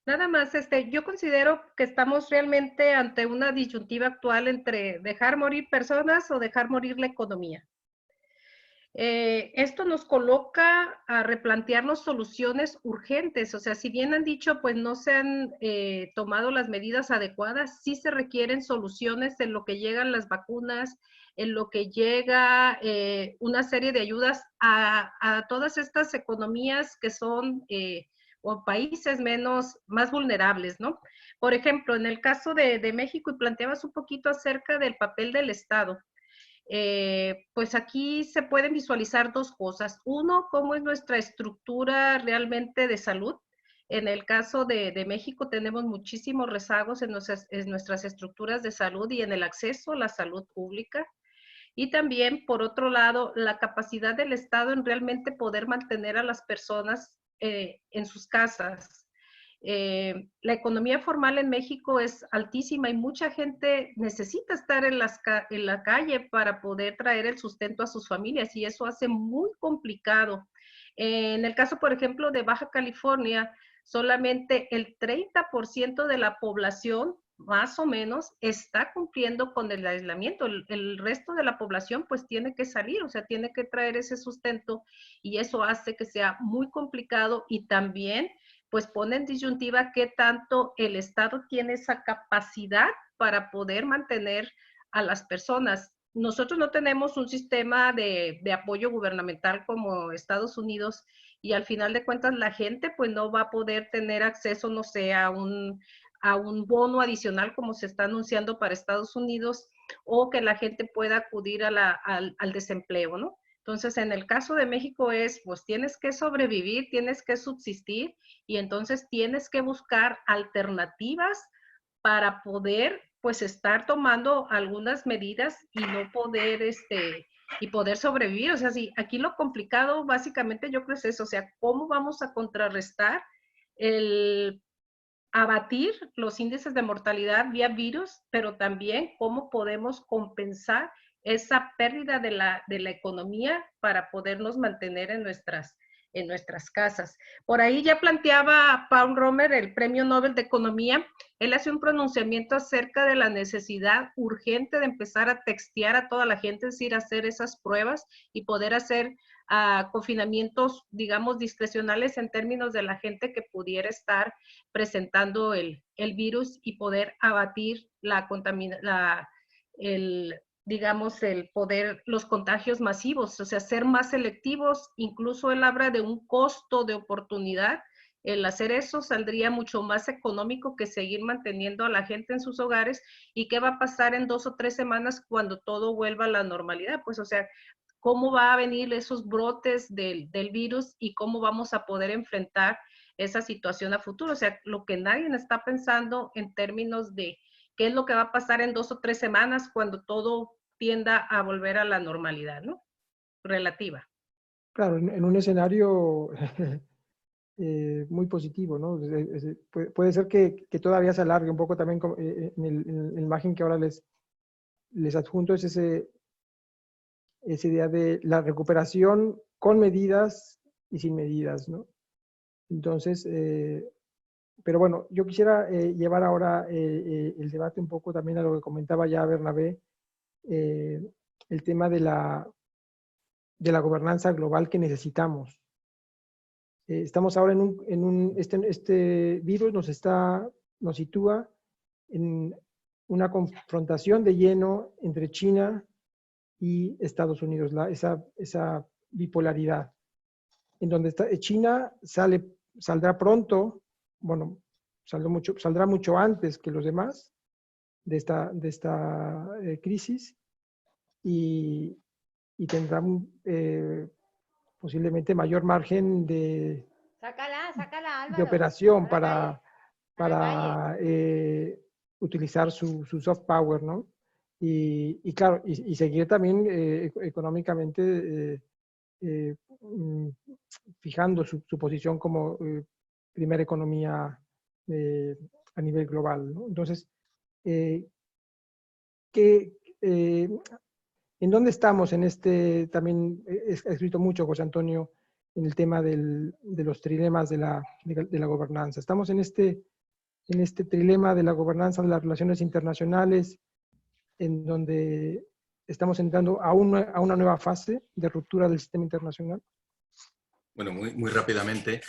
S4: nada más, yo considero que estamos realmente ante una disyuntiva actual entre dejar morir personas o dejar morir la economía. Esto nos coloca a replantearnos soluciones urgentes, o sea, si bien han dicho, pues no se han tomado las medidas adecuadas, sí se requieren soluciones en lo que llegan las vacunas, en lo que llega una serie de ayudas a todas estas economías que son o países más vulnerables, ¿no? Por ejemplo, en el caso de México, y planteabas un poquito acerca del papel del Estado. Pues aquí se pueden visualizar dos cosas. Uno, cómo es nuestra estructura realmente de salud. En el caso de México tenemos muchísimos rezagos en nuestras estructuras de salud y en el acceso a la salud pública. Y también, por otro lado, la capacidad del Estado en realmente poder mantener a las personas en sus casas. La economía formal en México es altísima y mucha gente necesita estar en la calle para poder traer el sustento a sus familias y eso hace muy complicado. En el caso, por ejemplo, de Baja California, solamente el 30% de la población más o menos está cumpliendo con el aislamiento. El resto de la población pues tiene que salir, o sea, tiene que traer ese sustento y eso hace que sea muy complicado y también pues pone en disyuntiva qué tanto el Estado tiene esa capacidad para poder mantener a las personas. Nosotros no tenemos un sistema de apoyo gubernamental como Estados Unidos y al final de cuentas la gente pues no va a poder tener acceso, no sé, a un bono adicional como se está anunciando para Estados Unidos o que la gente pueda acudir al desempleo, ¿no? Entonces, en el caso de México pues tienes que sobrevivir, tienes que subsistir y entonces tienes que buscar alternativas para poder, pues, estar tomando algunas medidas y no poder, y poder sobrevivir. O sea, sí, aquí lo complicado básicamente yo creo es eso, o sea, ¿cómo vamos a contrarrestar abatir los índices de mortalidad vía virus, pero también cómo podemos compensar esa pérdida de la economía para podernos mantener en nuestras casas? Por ahí ya planteaba Paul Romer, el Premio Nobel de Economía, él hace un pronunciamiento acerca de la necesidad urgente de empezar a textear a toda la gente, es decir, hacer esas pruebas y poder hacer confinamientos, digamos, discrecionales en términos de la gente que pudiera estar presentando el virus y poder abatir los contagios masivos, o sea, ser más selectivos. Incluso él habla de un costo de oportunidad. El hacer eso saldría mucho más económico que seguir manteniendo a la gente en sus hogares. ¿Y qué va a pasar en 2 o 3 semanas cuando todo vuelva a la normalidad? Pues, o sea, ¿cómo va a venir esos brotes del virus y cómo vamos a poder enfrentar esa situación a futuro? O sea, lo que nadie está pensando en términos de qué es lo que va a pasar en 2 o 3 semanas cuando todo tienda a volver a la normalidad, ¿no? Relativa.
S1: Claro, en un escenario muy positivo, ¿no? Puede ser que todavía se alargue un poco también en la imagen que ahora les adjunto, es esa idea de la recuperación con medidas y sin medidas, ¿no? Entonces, pero bueno, yo quisiera llevar ahora el debate un poco también a lo que comentaba ya Bernabé, el tema de la gobernanza global que necesitamos. Estamos ahora este virus nos sitúa en una confrontación de lleno entre China y Estados Unidos, esa bipolaridad, en donde China saldrá pronto, bueno, saldrá mucho antes que los demás de esta crisis y tendrá posiblemente mayor margen de operación para utilizar su soft power, ¿no? Y claro, y seguir también económicamente fijando su posición como primera economía a nivel global, ¿no? Entonces, ¿en dónde estamos en también ha escrito mucho José Antonio en el tema de los trilemas de la gobernanza? Estamos en este trilema de la gobernanza de las relaciones internacionales, en donde estamos entrando a una nueva fase de ruptura del sistema internacional.
S2: Bueno, muy rápidamente.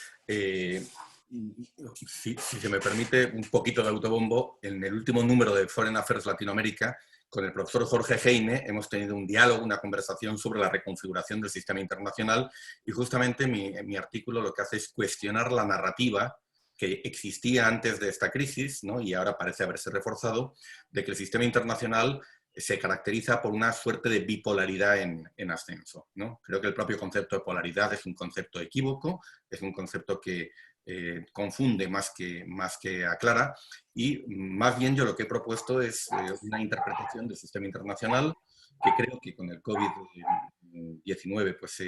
S2: si se me permite un poquito de autobombo, en el último número de Foreign Affairs Latinoamérica, con el profesor Jorge Heine, hemos tenido un diálogo, una conversación sobre la reconfiguración del sistema internacional, y justamente mi artículo lo que hace es cuestionar la narrativa que existía antes de esta crisis, ¿no? Y ahora parece haberse reforzado, de que el sistema internacional se caracteriza por una suerte de bipolaridad en ascenso, ¿no? Creo que el propio concepto de polaridad es un concepto equívoco, es un concepto que confunde más que aclara, y más bien yo lo que he propuesto es una interpretación del sistema internacional que creo que con el COVID-19 pues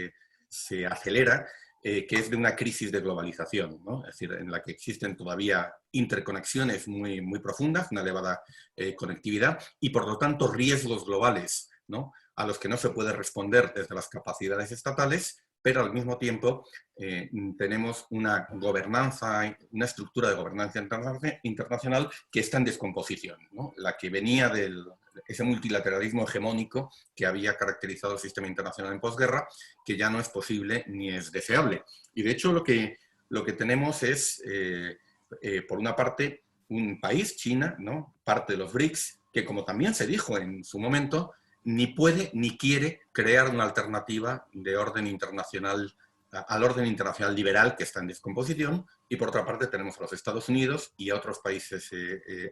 S2: se acelera, que es de una crisis de globalización, ¿no? Es decir, en la que existen todavía interconexiones muy, muy profundas, una elevada conectividad y por lo tanto riesgos globales, ¿no? A los que no se puede responder desde las capacidades estatales, pero al mismo tiempo tenemos una gobernanza, una estructura de gobernanza internacional que está en descomposición, ¿no? La que venía de ese multilateralismo hegemónico que había caracterizado el sistema internacional en posguerra, que ya no es posible ni es deseable. Y de hecho lo que tenemos es, por una parte, un país, China, ¿no? Parte de los BRICS, que como también se dijo en su momento, ni puede ni quiere crear una alternativa de orden internacional, al orden internacional liberal que está en descomposición, y por otra parte tenemos a los Estados Unidos y a otros países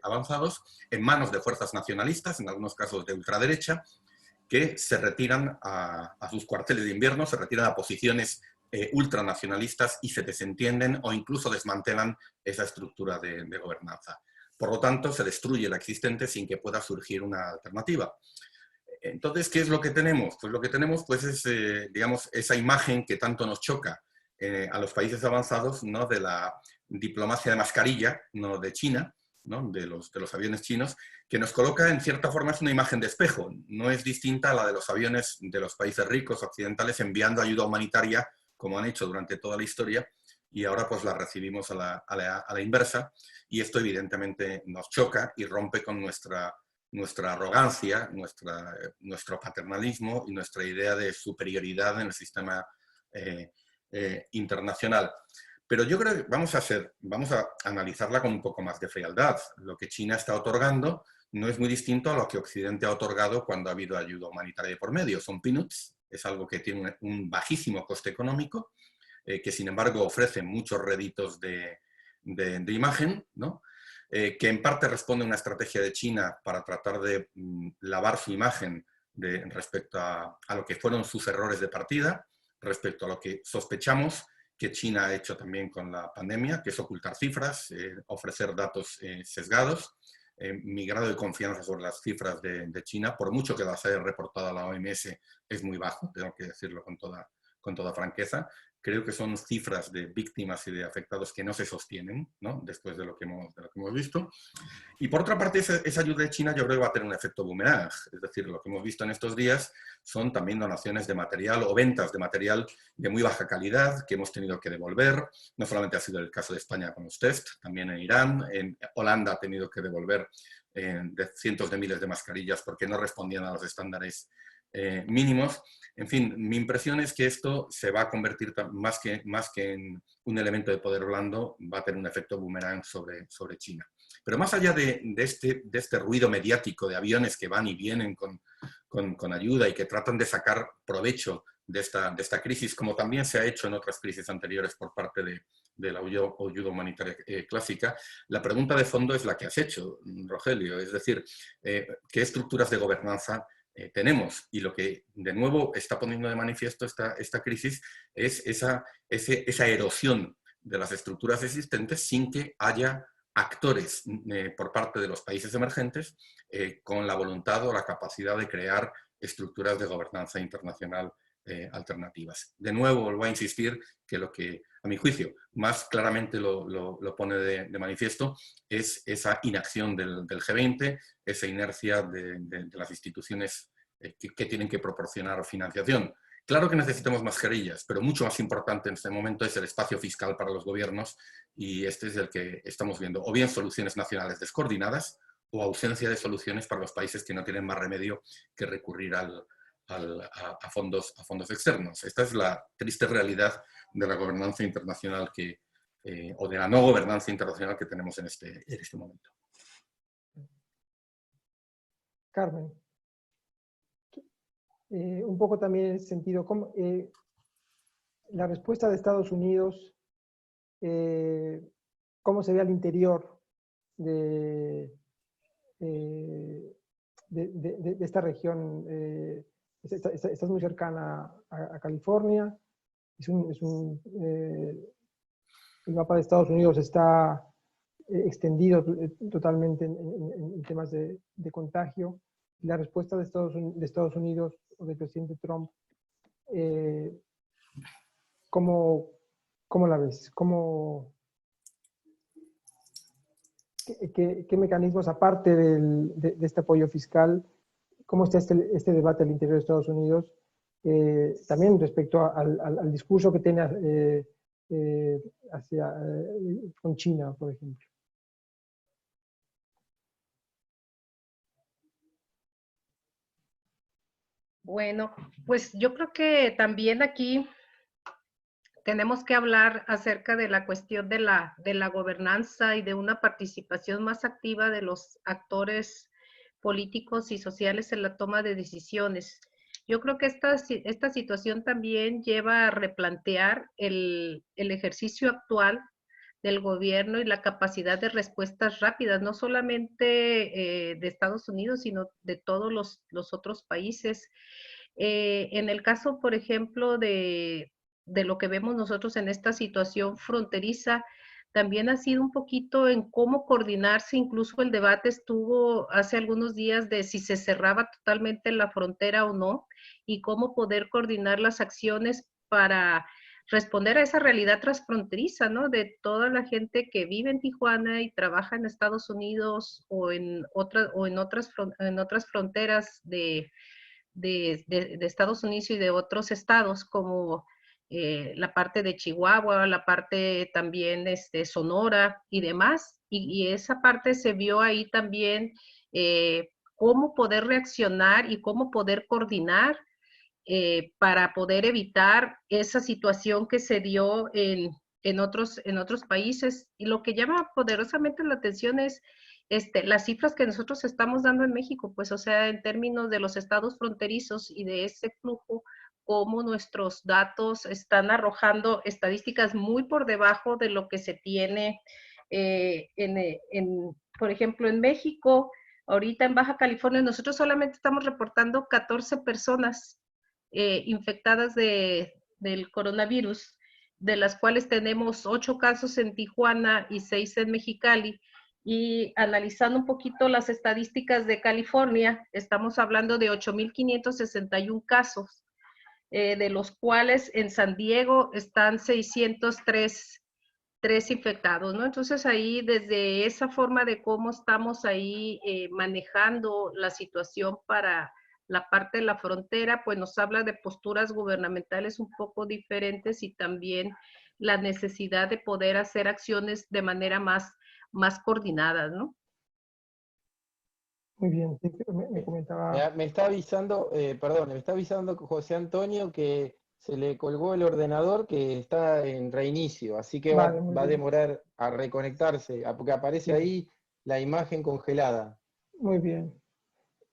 S2: avanzados en manos de fuerzas nacionalistas, en algunos casos de ultraderecha, que se retiran a sus cuarteles de invierno, se retiran a posiciones ultranacionalistas y se desentienden o incluso desmantelan esa estructura de gobernanza. Por lo tanto, se destruye la existente sin que pueda surgir una alternativa. Entonces, ¿qué es lo que tenemos? Pues lo que tenemos pues, es, digamos, esa imagen que tanto nos choca a los países avanzados, ¿no? De la diplomacia de mascarilla, ¿no? De China, ¿no? De los aviones chinos, que nos coloca, en cierta forma, es una imagen de espejo. No es distinta a la de los aviones de los países ricos occidentales enviando ayuda humanitaria, como han hecho durante toda la historia, y ahora pues la recibimos a la inversa, y esto evidentemente nos choca y rompe con nuestra arrogancia, nuestro paternalismo y nuestra idea de superioridad en el sistema internacional. Pero yo creo que vamos a analizarla con un poco más de frialdad. Lo que China está otorgando no es muy distinto a lo que Occidente ha otorgado cuando ha habido ayuda humanitaria por medio. Son peanuts, es algo que tiene un bajísimo coste económico, que sin embargo ofrece muchos réditos de imagen, ¿no? Que en parte responde a una estrategia de China para tratar de lavar su imagen respecto a lo que fueron sus errores de partida, respecto a lo que sospechamos que China ha hecho también con la pandemia, que es ocultar cifras, ofrecer datos sesgados. Mi grado de confianza sobre las cifras de China, por mucho que las haya reportado a la OMS, es muy bajo, tengo que decirlo con toda franqueza. Creo que son cifras de víctimas y de afectados que no se sostienen, ¿no? Después de lo que hemos visto. Y por otra parte, esa ayuda de China yo creo que va a tener un efecto boomerang. Es decir, lo que hemos visto en estos días son también donaciones de material o ventas de material de muy baja calidad que hemos tenido que devolver. No solamente ha sido el caso de España con los test, también en Irán. En Holanda ha tenido que devolver de cientos de miles de mascarillas porque no respondían a los estándares mínimos. En fin, mi impresión es que esto se va a convertir más que en un elemento de poder blando, va a tener un efecto boomerang sobre China. Pero más allá de este ruido mediático de aviones que van y vienen con ayuda y que tratan de sacar provecho de esta crisis, como también se ha hecho en otras crisis anteriores por parte de la ayuda humanitaria clásica, la pregunta de fondo es la que has hecho, Rogelio, es decir, ¿qué estructuras de gobernanza tenemos? Y lo que de nuevo está poniendo de manifiesto esta crisis es esa erosión de las estructuras existentes sin que haya actores por parte de los países emergentes con la voluntad o la capacidad de crear estructuras de gobernanza internacional alternativas. De nuevo, vuelvo a insistir que lo que, a mi juicio, más claramente lo pone de manifiesto es esa inacción del G20, esa inercia de las instituciones que tienen que proporcionar financiación. Claro que necesitamos mascarillas, pero mucho más importante en este momento es el espacio fiscal para los gobiernos, y este es el que estamos viendo, o bien soluciones nacionales descoordinadas o ausencia de soluciones para los países que no tienen más remedio que recurrir a fondos externos. Esta es la triste realidad de la gobernanza internacional que o de la no gobernanza internacional que tenemos en este momento.
S1: Carmen, un poco también en ese sentido, la respuesta de Estados Unidos, cómo se ve al interior de esta región. Estás muy cercana a California. El mapa de Estados Unidos está extendido totalmente en temas de contagio. La respuesta de Estados Unidos o del presidente Trump, ¿cómo la ves? ¿Qué mecanismos, aparte de este apoyo fiscal, cómo está este debate al interior de Estados Unidos? También respecto al discurso que tiene con China, por ejemplo.
S4: Bueno, pues yo creo que también aquí tenemos que hablar acerca de la cuestión de la gobernanza y de una participación más activa de los actores políticos y sociales en la toma de decisiones. Yo creo que esta situación también lleva a replantear el ejercicio actual del gobierno y la capacidad de respuestas rápidas, no solamente de Estados Unidos, sino de todos los otros países. En el caso, por ejemplo, de lo que vemos nosotros en esta situación fronteriza, también ha sido un poquito en cómo coordinarse. Incluso el debate estuvo hace algunos días de si se cerraba totalmente la frontera o no, y cómo poder coordinar las acciones para responder a esa realidad transfronteriza, ¿no? De toda la gente que vive en Tijuana y trabaja en Estados Unidos o en otras fronteras de Estados Unidos y de otros estados, como la parte de Chihuahua, la parte también Sonora y demás. Y esa parte se vio ahí también, cómo poder reaccionar y cómo poder coordinar para poder evitar esa situación que se dio en otros países. Y lo que llama poderosamente la atención es las cifras que nosotros estamos dando en México, pues, o sea, en términos de los estados fronterizos y de ese flujo, cómo nuestros datos están arrojando estadísticas muy por debajo de lo que se tiene por ejemplo, en México. Ahorita en Baja California nosotros solamente estamos reportando 14 personas infectadas del coronavirus, de las cuales tenemos 8 casos en Tijuana y 6 en Mexicali. Y analizando un poquito las estadísticas de California, estamos hablando de 8,561 casos, de los cuales en San Diego están 603 infectados, ¿no? Entonces ahí, desde esa forma de cómo estamos ahí manejando la situación para la parte de la frontera, pues nos habla de posturas gubernamentales un poco diferentes y también la necesidad de poder hacer acciones de manera más coordinadas, ¿no?
S1: Muy bien, me comentaba.
S5: Me está avisando, me está avisando José Antonio que se le colgó el ordenador, que está en reinicio, así que
S1: Vale,
S5: va a demorar a reconectarse, porque aparece ahí la imagen congelada.
S1: Muy bien.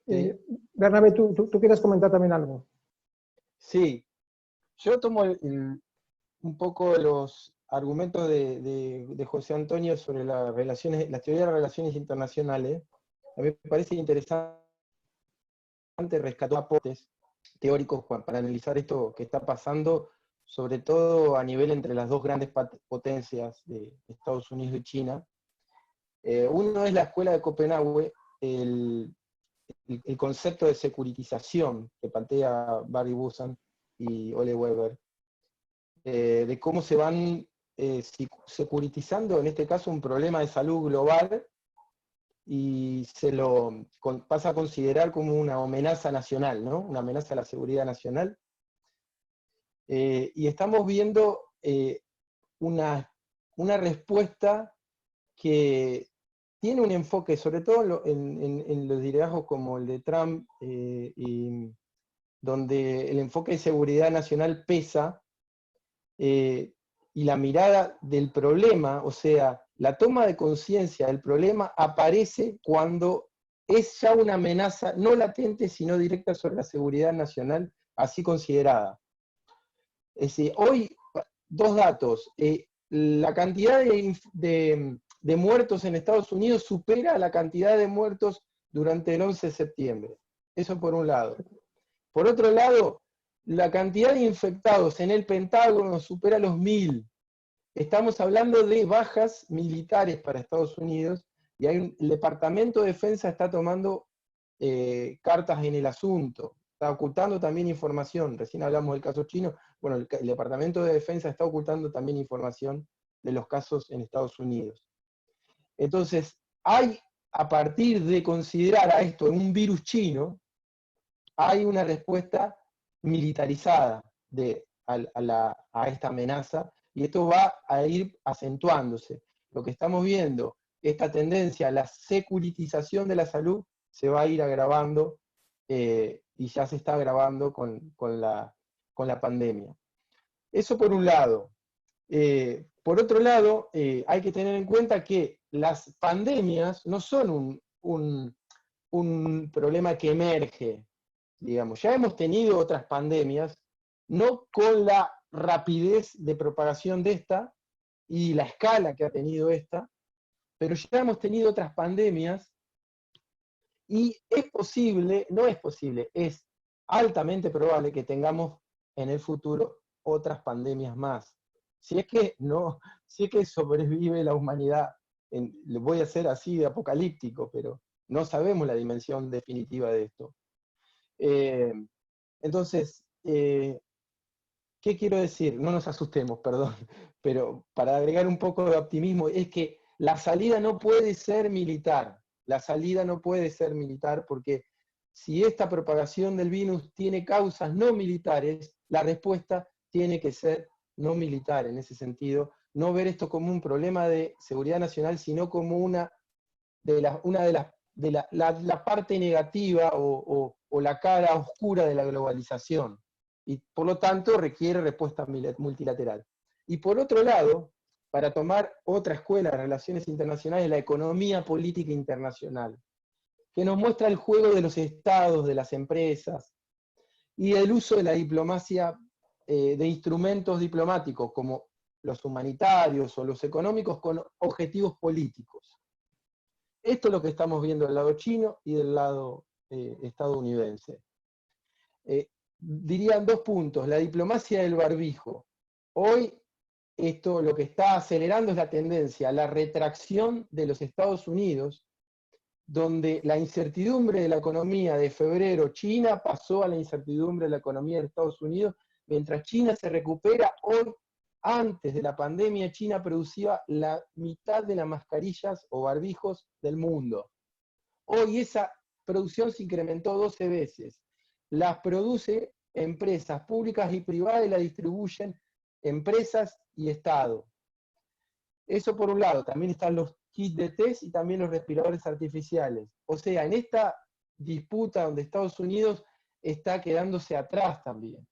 S5: ¿Sí?
S1: Bernabé, ¿tú quieres comentar también algo?
S5: Sí, yo tomo un poco los argumentos de José Antonio sobre las teorías de relaciones internacionales. A mí me parece interesante rescatar aportes teóricos para analizar esto que está pasando, sobre todo a nivel entre las dos grandes potencias de Estados Unidos y China. Uno es la escuela de Copenhague, el concepto de securitización que plantea Barry Busan y Ole Weber, de cómo se van securitizando, en este caso, un problema de salud global, y se lo pasa a considerar como una amenaza nacional, ¿no? Una amenaza a la seguridad nacional. Y estamos viendo una respuesta que tiene un enfoque, sobre todo en los liderazgos como el de Trump, y donde el enfoque de seguridad nacional pesa, y la mirada del problema, o sea, la toma de conciencia del problema aparece cuando es ya una amenaza no latente, sino directa sobre la seguridad nacional, así considerada. Es decir, hoy, dos datos, la cantidad de muertos en Estados Unidos supera la cantidad de muertos durante el 11 de septiembre. Eso por un lado. Por otro lado, la cantidad de infectados en el Pentágono supera los 1000. Estamos hablando de bajas militares para Estados Unidos, y el Departamento de Defensa está tomando cartas en el asunto, está ocultando también información. Recién hablamos del caso chino. Bueno, el Departamento de Defensa está ocultando también información de los casos en Estados Unidos. Entonces, a partir de considerar a esto un virus chino, hay una respuesta militarizada a esta amenaza, y esto va a ir acentuándose. Lo que estamos viendo, esta tendencia a la securitización de la salud, se va a ir agravando, y ya se está agravando con la pandemia. Eso por un lado. Por otro lado, hay que tener en cuenta que las pandemias no son un problema que emerge, digamos. Ya hemos tenido otras pandemias, no con la rapidez de propagación de esta y la escala que ha tenido esta, pero ya hemos tenido otras pandemias, y es posible, no es posible, es altamente probable que tengamos en el futuro otras pandemias más. Si es que sobrevive la humanidad, lo voy a hacer así de apocalíptico, pero no sabemos la dimensión definitiva de esto. Entonces, ¿qué quiero decir? No nos asustemos, perdón, pero para agregar un poco de optimismo, es que la salida no puede ser militar. La salida no puede ser militar, porque si esta propagación del virus tiene causas no militares, la respuesta tiene que ser no militar en ese sentido. No ver esto como un problema de seguridad nacional, sino como una de la parte negativa o la cara oscura de la globalización. Y por lo tanto requiere respuesta multilateral. Y por otro lado, para tomar otra escuela de relaciones internacionales, la economía política internacional, que nos muestra el juego de los estados, de las empresas, y el uso de la diplomacia, de instrumentos diplomáticos, como los humanitarios o los económicos, con objetivos políticos. Esto es lo que estamos viendo del lado chino y del lado estadounidense. Dirían dos puntos: la diplomacia del barbijo. Hoy esto lo que está acelerando es la tendencia a la retracción de los Estados Unidos, donde la incertidumbre de la economía de febrero China pasó a la incertidumbre de la economía de Estados Unidos. Mientras China se recupera, hoy, antes de la pandemia, China producía la mitad de las mascarillas o barbijos del mundo. Hoy esa producción se incrementó 12 veces. Las produce empresas públicas y privadas, y la distribuyen empresas y Estado. Eso por un lado. También están los kits de test y también los respiradores artificiales. O sea, en esta disputa donde Estados Unidos está quedándose atrás también.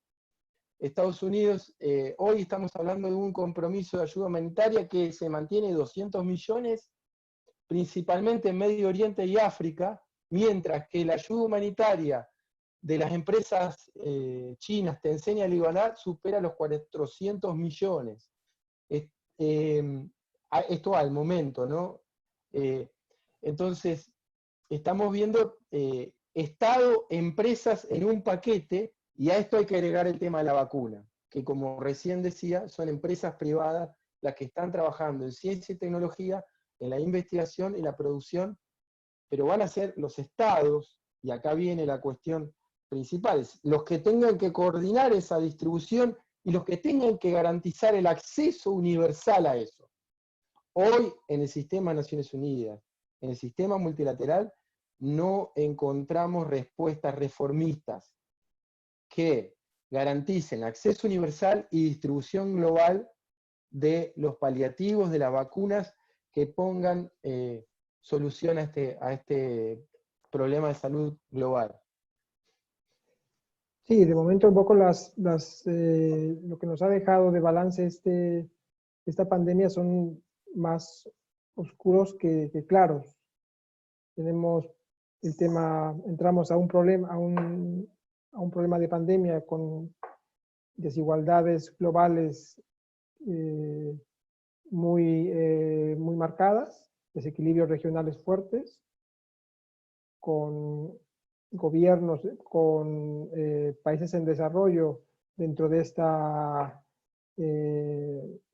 S5: Estados Unidos, hoy estamos hablando de un compromiso de ayuda humanitaria que se mantiene 200 millones, principalmente en Medio Oriente y África, mientras que la ayuda humanitaria de las empresas chinas, Tencent y Alibaba, supera los 400 millones. Esto al momento, ¿no? Entonces, estamos viendo Estado, empresas en un paquete, y a esto hay que agregar el tema de la vacuna, que como recién decía, son empresas privadas las que están trabajando en ciencia y tecnología, en la investigación y la producción, pero van a ser los estados, y acá viene la cuestión principal, los que tengan que coordinar esa distribución y los que tengan que garantizar el acceso universal a eso. Hoy, en el sistema de Naciones Unidas, en el sistema multilateral, no encontramos respuestas reformistas que garanticen acceso universal y distribución global de los paliativos, de las vacunas, que pongan solución a este problema de salud global.
S1: Sí, de momento un poco lo que nos ha dejado de balance esta pandemia son más oscuros que claros. Tenemos el tema, entramos a un problema, a un problema de pandemia con desigualdades globales muy marcadas, desequilibrios regionales fuertes, con gobiernos, con países en desarrollo dentro de esta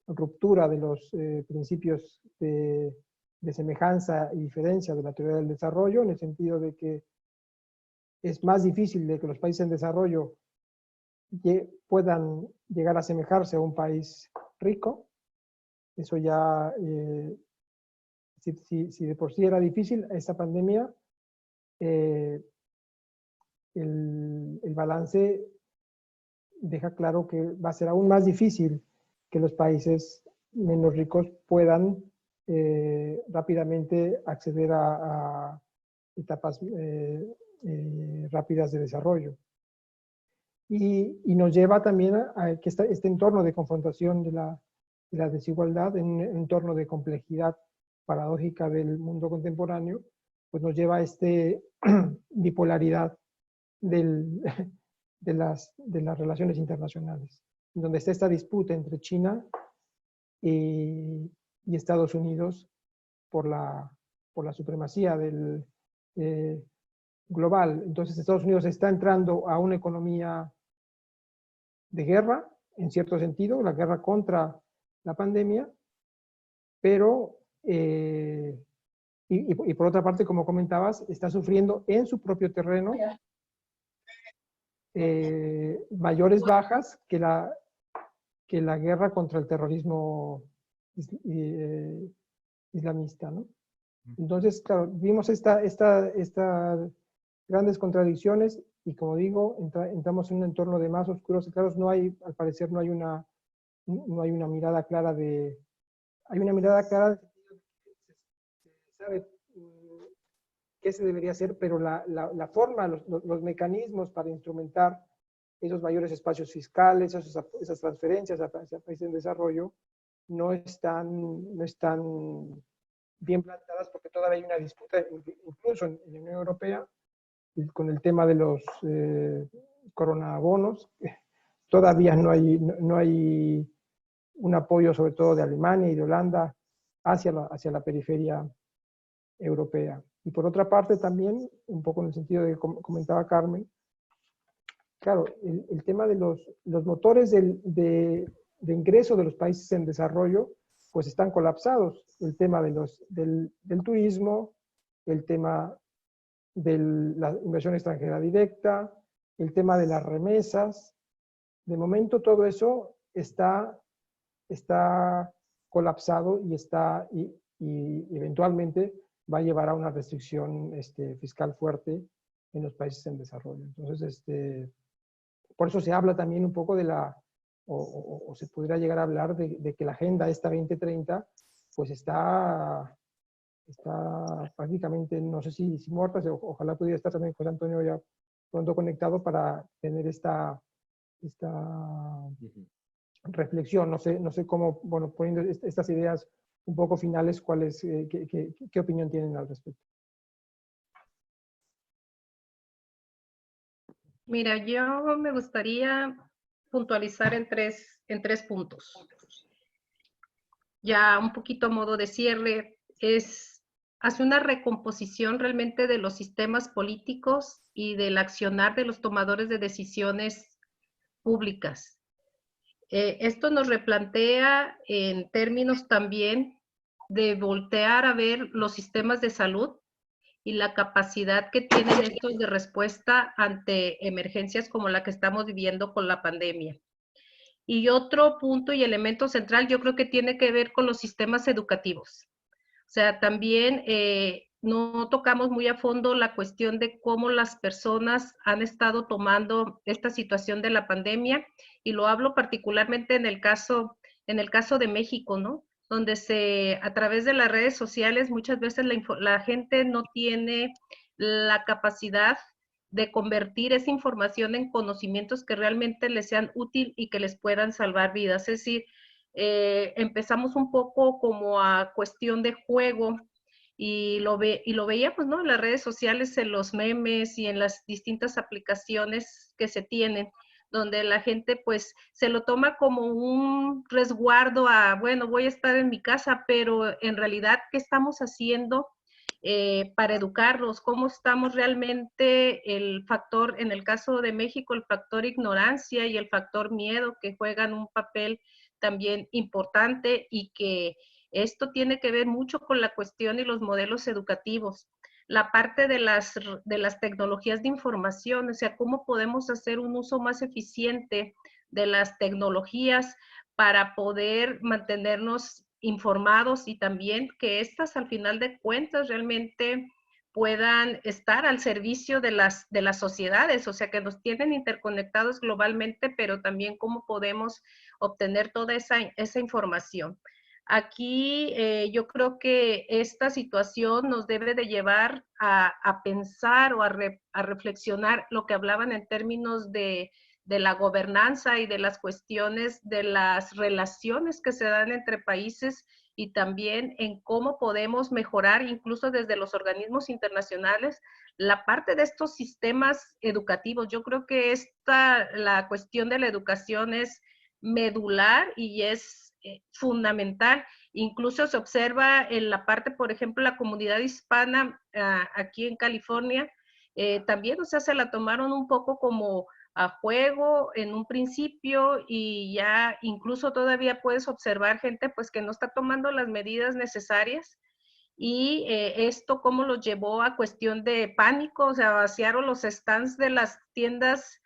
S1: ruptura de los principios de semejanza y diferencia de la teoría del desarrollo, en el sentido de que es más difícil de que los países en desarrollo puedan llegar a asemejarse a un país rico. Eso ya, si de por sí era difícil, esta pandemia, el balance deja claro que va a ser aún más difícil que los países menos ricos puedan rápidamente acceder a etapas rápidas de desarrollo. Y nos lleva también a que este entorno de confrontación de la desigualdad, en un entorno de complejidad paradójica del mundo contemporáneo, pues nos lleva a esta bipolaridad de las relaciones internacionales, donde está esta disputa entre China y Estados Unidos por la supremacía global. Entonces Estados Unidos está entrando a una economía de guerra, en cierto sentido, la guerra contra la pandemia, pero, y por otra parte, como comentabas, está sufriendo en su propio terreno mayores bajas que la guerra contra el terrorismo islamista, ¿no? Entonces, claro, vimos estas grandes contradicciones y, como digo, entramos en un entorno de más oscuros y claros. No hay, al parecer, no hay una mirada clara hay una mirada clara, se sabe qué se debería hacer, pero la forma, los mecanismos para instrumentar esos mayores espacios fiscales, esas transferencias a países en desarrollo, no están bien plantadas, porque todavía hay una disputa, incluso en la Unión Europea, con el tema de los coronabonos. Todavía no hay un apoyo, sobre todo de Alemania y de Holanda, hacia la periferia europea. Y por otra parte también, un poco en el sentido de que comentaba Carmen, claro, el tema de los motores de ingreso de los países en desarrollo, pues están colapsados. El tema del turismo, el tema de la inversión extranjera directa, el tema de las remesas. De momento todo eso está colapsado y eventualmente va a llevar a una restricción fiscal fuerte en los países en desarrollo. Entonces, por eso se habla también un poco o se pudiera llegar a hablar de que la agenda esta 2030 pues está prácticamente, no sé si muerta. Ojalá pudiera estar también José Antonio ya pronto conectado para tener esta reflexión. No sé cómo, bueno, poniendo estas ideas un poco finales, ¿qué opinión tienen al respecto?
S4: Mira, yo me gustaría puntualizar en tres puntos. Ya un poquito a modo de cierre, hace una recomposición realmente de los sistemas políticos y del accionar de los tomadores de decisiones públicas. Esto nos replantea en términos también de voltear a ver los sistemas de salud y la capacidad que tienen estos de respuesta ante emergencias como la que estamos viviendo con la pandemia. Y otro punto y elemento central, yo creo que tiene que ver con los sistemas educativos. O sea, también no tocamos muy a fondo la cuestión de cómo las personas han estado tomando esta situación de la pandemia, y lo hablo particularmente en el caso de México, ¿no? Donde a través de las redes sociales muchas veces la gente no tiene la capacidad de convertir esa información en conocimientos que realmente les sean útil y que les puedan salvar vidas. Es decir, empezamos un poco como a cuestión de juego, y lo veíamos, ¿no? En las redes sociales, en los memes y en las distintas aplicaciones que se tienen, donde la gente pues se lo toma como un resguardo a, bueno, voy a estar en mi casa, pero en realidad, ¿qué estamos haciendo para educarlos? ¿Cómo estamos realmente el factor, en el caso de México, el factor ignorancia y el factor miedo, que juegan un papel también importante, y que esto tiene que ver mucho con la cuestión y los modelos educativos? La parte de las tecnologías de información, o sea, cómo podemos hacer un uso más eficiente de las tecnologías para poder mantenernos informados, y también que estas al final de cuentas realmente puedan estar al servicio de las sociedades, o sea, que nos tienen interconectados globalmente, pero también cómo podemos obtener toda esa información. Aquí yo creo que esta situación nos debe de llevar a pensar o a reflexionar lo que hablaban en términos de la gobernanza y de las cuestiones de las relaciones que se dan entre países, y también en cómo podemos mejorar, incluso desde los organismos internacionales, la parte de estos sistemas educativos. Yo creo que la cuestión de la educación es medular y es fundamental. Incluso se observa en la parte, por ejemplo, la comunidad hispana aquí en California, también, o sea, se la tomaron un poco como a juego en un principio, y ya incluso todavía puedes observar gente pues que no está tomando las medidas necesarias, y esto cómo los llevó a cuestión de pánico, o sea, vaciaron los stands de las tiendas,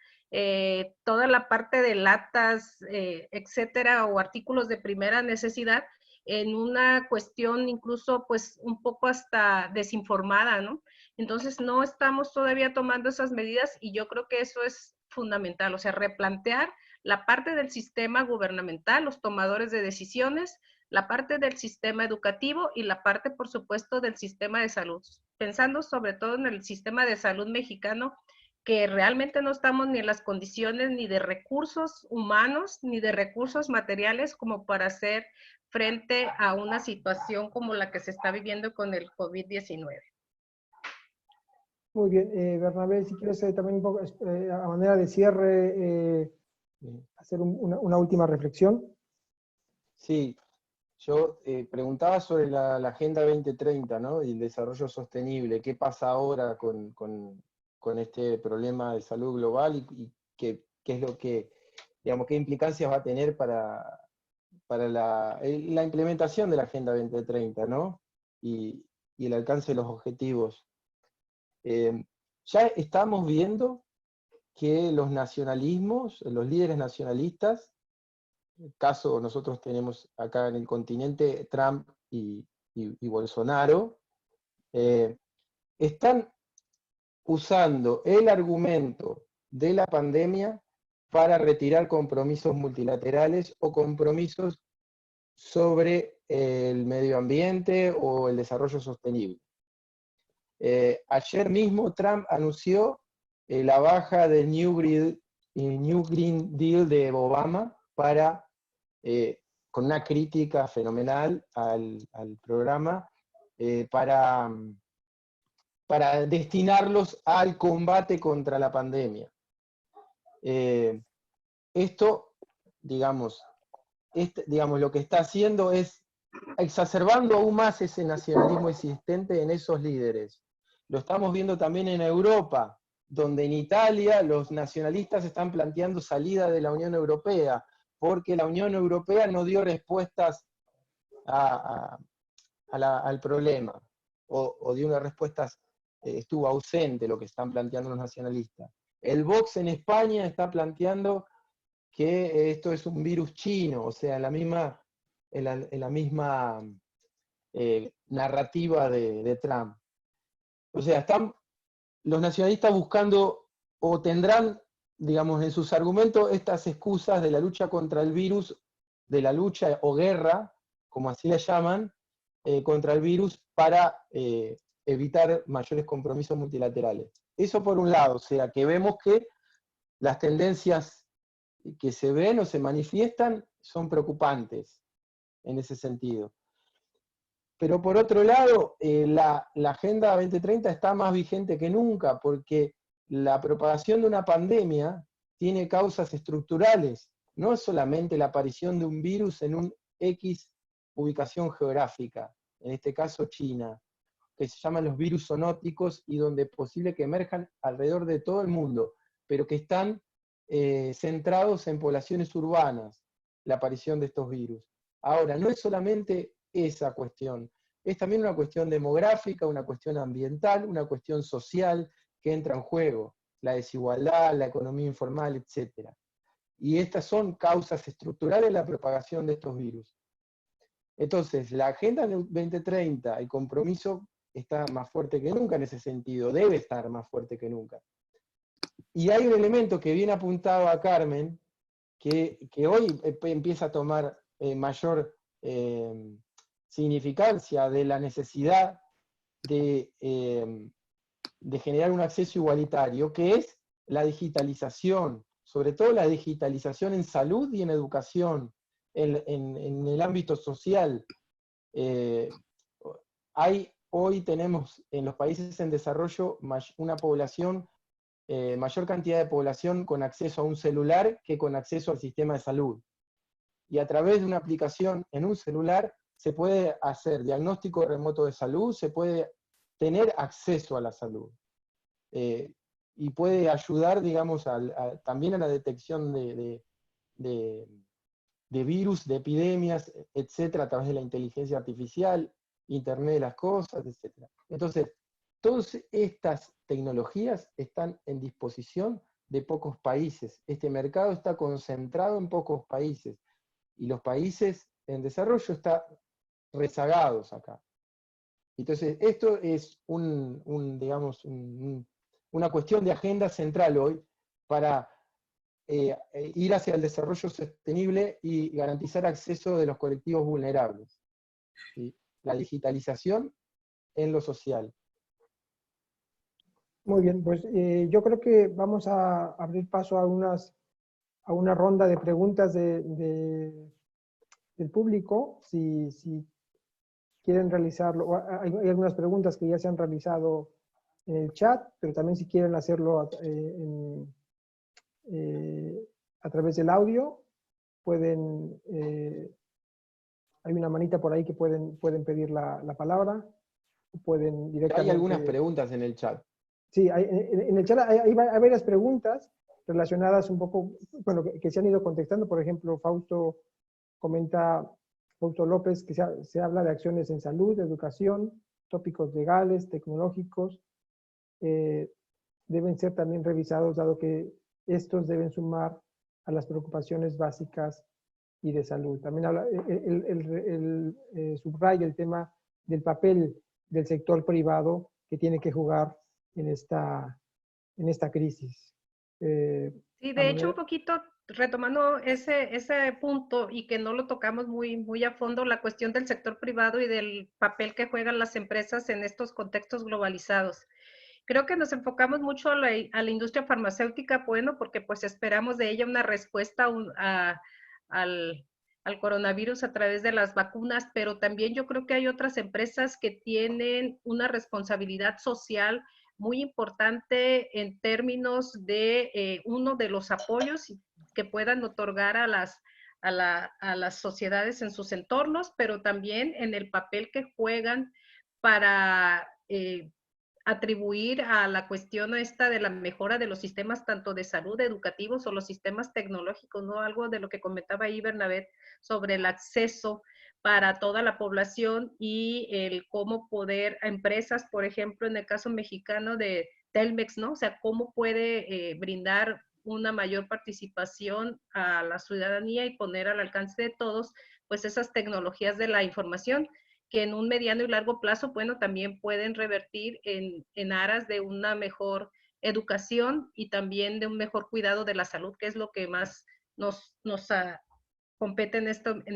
S4: toda la parte de latas, etcétera, o artículos de primera necesidad, en una cuestión incluso pues un poco hasta desinformada, ¿no? Entonces no estamos todavía tomando esas medidas, y yo creo que eso es fundamental, o sea, replantear la parte del sistema gubernamental, los tomadores de decisiones, la parte del sistema educativo y la parte, por supuesto, del sistema de salud. Pensando sobre todo en el sistema de salud mexicano, que realmente no estamos ni en las condiciones ni de recursos humanos ni de recursos materiales como para hacer frente a una situación como la que se está viviendo con el COVID-19.
S1: Muy bien, Bernabé, si quieres también un poco, a manera de cierre, hacer una última reflexión.
S5: Sí, yo preguntaba sobre la Agenda 2030, ¿no? Y el desarrollo sostenible. ¿Qué pasa ahora con este problema de salud global, y qué es lo que, digamos, qué implicancias va a tener para la implementación de la Agenda 2030, ¿no? Y el alcance de los objetivos. Ya estamos viendo que los nacionalismos, los líderes nacionalistas, en el caso nosotros tenemos acá en el continente Trump y Bolsonaro, están usando el argumento de la pandemia para retirar compromisos multilaterales o compromisos sobre el medio ambiente o el desarrollo sostenible. Ayer mismo Trump anunció la baja del New Green Deal de Obama con una crítica fenomenal al programa, para destinarlos al combate contra la pandemia. Esto, digamos, lo que está haciendo es exacerbando aún más ese nacionalismo existente en esos líderes. Lo estamos viendo también en Europa, donde en Italia los nacionalistas están planteando salida de la Unión Europea, porque la Unión Europea no dio respuestas al problema, o dio unas respuestas, estuvo ausente lo que están planteando los nacionalistas. El Vox en España está planteando que esto es un virus chino, o sea, en la misma narrativa de Trump. O sea, están los nacionalistas buscando, o tendrán, digamos, en sus argumentos estas excusas de la lucha contra el virus, de la lucha o guerra, como así la llaman, contra el virus, para evitar mayores compromisos multilaterales. Eso por un lado, o sea, que vemos que las tendencias que se ven o se manifiestan son preocupantes en ese sentido. Pero por otro lado, la Agenda 2030 está más vigente que nunca, porque la propagación de una pandemia tiene causas estructurales, no es solamente la aparición de un virus en un X ubicación geográfica, en este caso China, que se llaman los virus zoonóticos y donde es posible que emerjan alrededor de todo el mundo, pero que están centrados en poblaciones urbanas, la aparición de estos virus. Ahora, no es solamente esa cuestión, es también una cuestión demográfica, una cuestión ambiental, una cuestión social que entra en juego, la desigualdad, la economía informal, etc. Y estas son causas estructurales de la propagación de estos virus. Entonces, la Agenda 2030, el compromiso está más fuerte que nunca en ese sentido, debe estar más fuerte que nunca. Y hay un elemento que viene apuntado a Carmen, que hoy empieza a tomar mayor significancia de la necesidad de generar un acceso igualitario, que es la digitalización, sobre todo la digitalización en salud y en educación, en el ámbito social. Hoy tenemos en los países en desarrollo una población, mayor cantidad de población con acceso a un celular que con acceso al sistema de salud. Y a través de una aplicación en un celular se puede hacer diagnóstico remoto de salud, se puede tener acceso a la salud. Y puede ayudar, digamos, también a la detección de virus, de epidemias, etcétera, a través de la inteligencia artificial, Internet de las cosas, etcétera. Entonces, todas estas tecnologías están en disposición de pocos países. Este mercado está concentrado en pocos países. Y los países en desarrollo están rezagados acá. Entonces, esto es digamos, una cuestión de agenda central hoy para ir hacia el desarrollo sostenible y garantizar acceso de los colectivos vulnerables. ¿Sí? La digitalización en lo social.
S1: Muy bien, pues yo creo que vamos a abrir paso a una ronda de preguntas del público, si quieren realizarlo. Hay algunas preguntas que ya se han realizado en el chat, pero también si quieren hacerlo a través del audio, pueden, hay una manita por ahí que pueden pedir la palabra, o pueden directamente...
S5: Hay algunas preguntas en el chat.
S1: Sí, en el chat hay varias preguntas relacionadas un poco, bueno, que se han ido contestando. Por ejemplo, Fausto López, que se habla de acciones en salud, educación, tópicos legales, tecnológicos, deben ser también revisados, dado que estos deben sumar a las preocupaciones básicas y de salud. También habla, subraya el tema del papel del sector privado que tiene que jugar en esta crisis.
S4: Sí, de hecho, un poquito retomando ese punto y que no lo tocamos muy a fondo, la cuestión del sector privado y del papel que juegan las empresas en estos contextos globalizados. Creo que nos enfocamos mucho a la industria farmacéutica, bueno, porque pues esperamos de ella una respuesta al coronavirus a través de las vacunas, pero también yo creo que hay otras empresas que tienen una responsabilidad social muy importante en términos de uno de los apoyos que puedan otorgar a las sociedades en sus entornos, pero también en el papel que juegan para atribuir a la cuestión esta de la mejora de los sistemas tanto de salud, educativos o los sistemas tecnológicos, ¿no? Algo de lo que comentaba ahí Bernabé sobre el acceso para toda la población y el cómo poder, a empresas, por ejemplo, en el caso mexicano de Telmex, ¿no? O sea, cómo puede brindar una mayor participación a la ciudadanía y poner al alcance de todos, pues esas tecnologías de la información que en un mediano y largo plazo, bueno, también pueden revertir en aras de una mejor educación y también de un mejor cuidado de la salud, que es lo que más nos compete en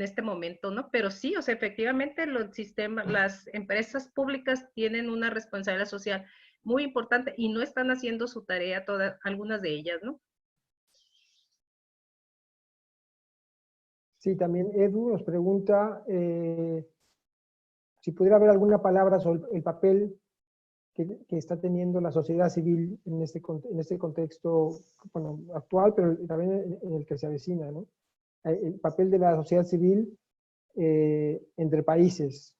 S4: este momento, ¿no? Pero sí, o sea, efectivamente las empresas públicas tienen una responsabilidad social muy importante y no están haciendo su tarea algunas de ellas, ¿no?
S1: Sí, también Edu nos pregunta si pudiera haber alguna palabra sobre el papel que está teniendo la sociedad civil en este contexto, bueno, actual, pero también en el que se avecina, ¿no? El papel de la sociedad civil entre países.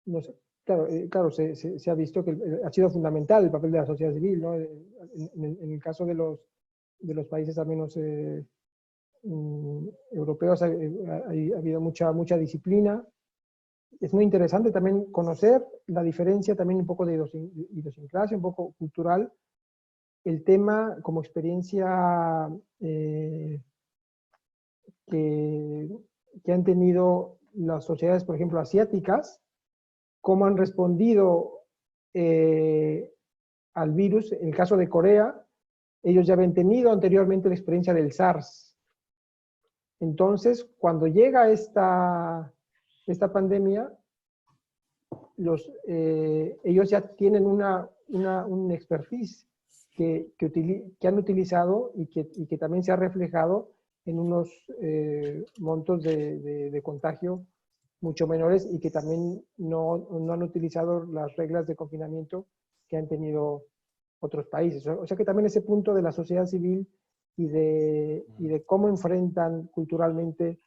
S1: No sé, claro, claro se ha visto que ha sido fundamental el papel de la sociedad civil, ¿no? En el caso de los países al menos europeos ha habido mucha disciplina. Es muy interesante también conocer la diferencia también un poco de idiosincrasia, un poco cultural, el tema como experiencia que han tenido las sociedades, por ejemplo, asiáticas, cómo han respondido al virus. En el caso de Corea, ellos ya habían tenido anteriormente la experiencia del SARS. Entonces, cuando llega esta pandemia, ellos ya tienen un expertise que han utilizado y que también se ha reflejado en unos montos de contagio mucho menores y que también no han utilizado las reglas de confinamiento que han tenido otros países. O sea que también ese punto de la sociedad civil y de cómo enfrentan culturalmente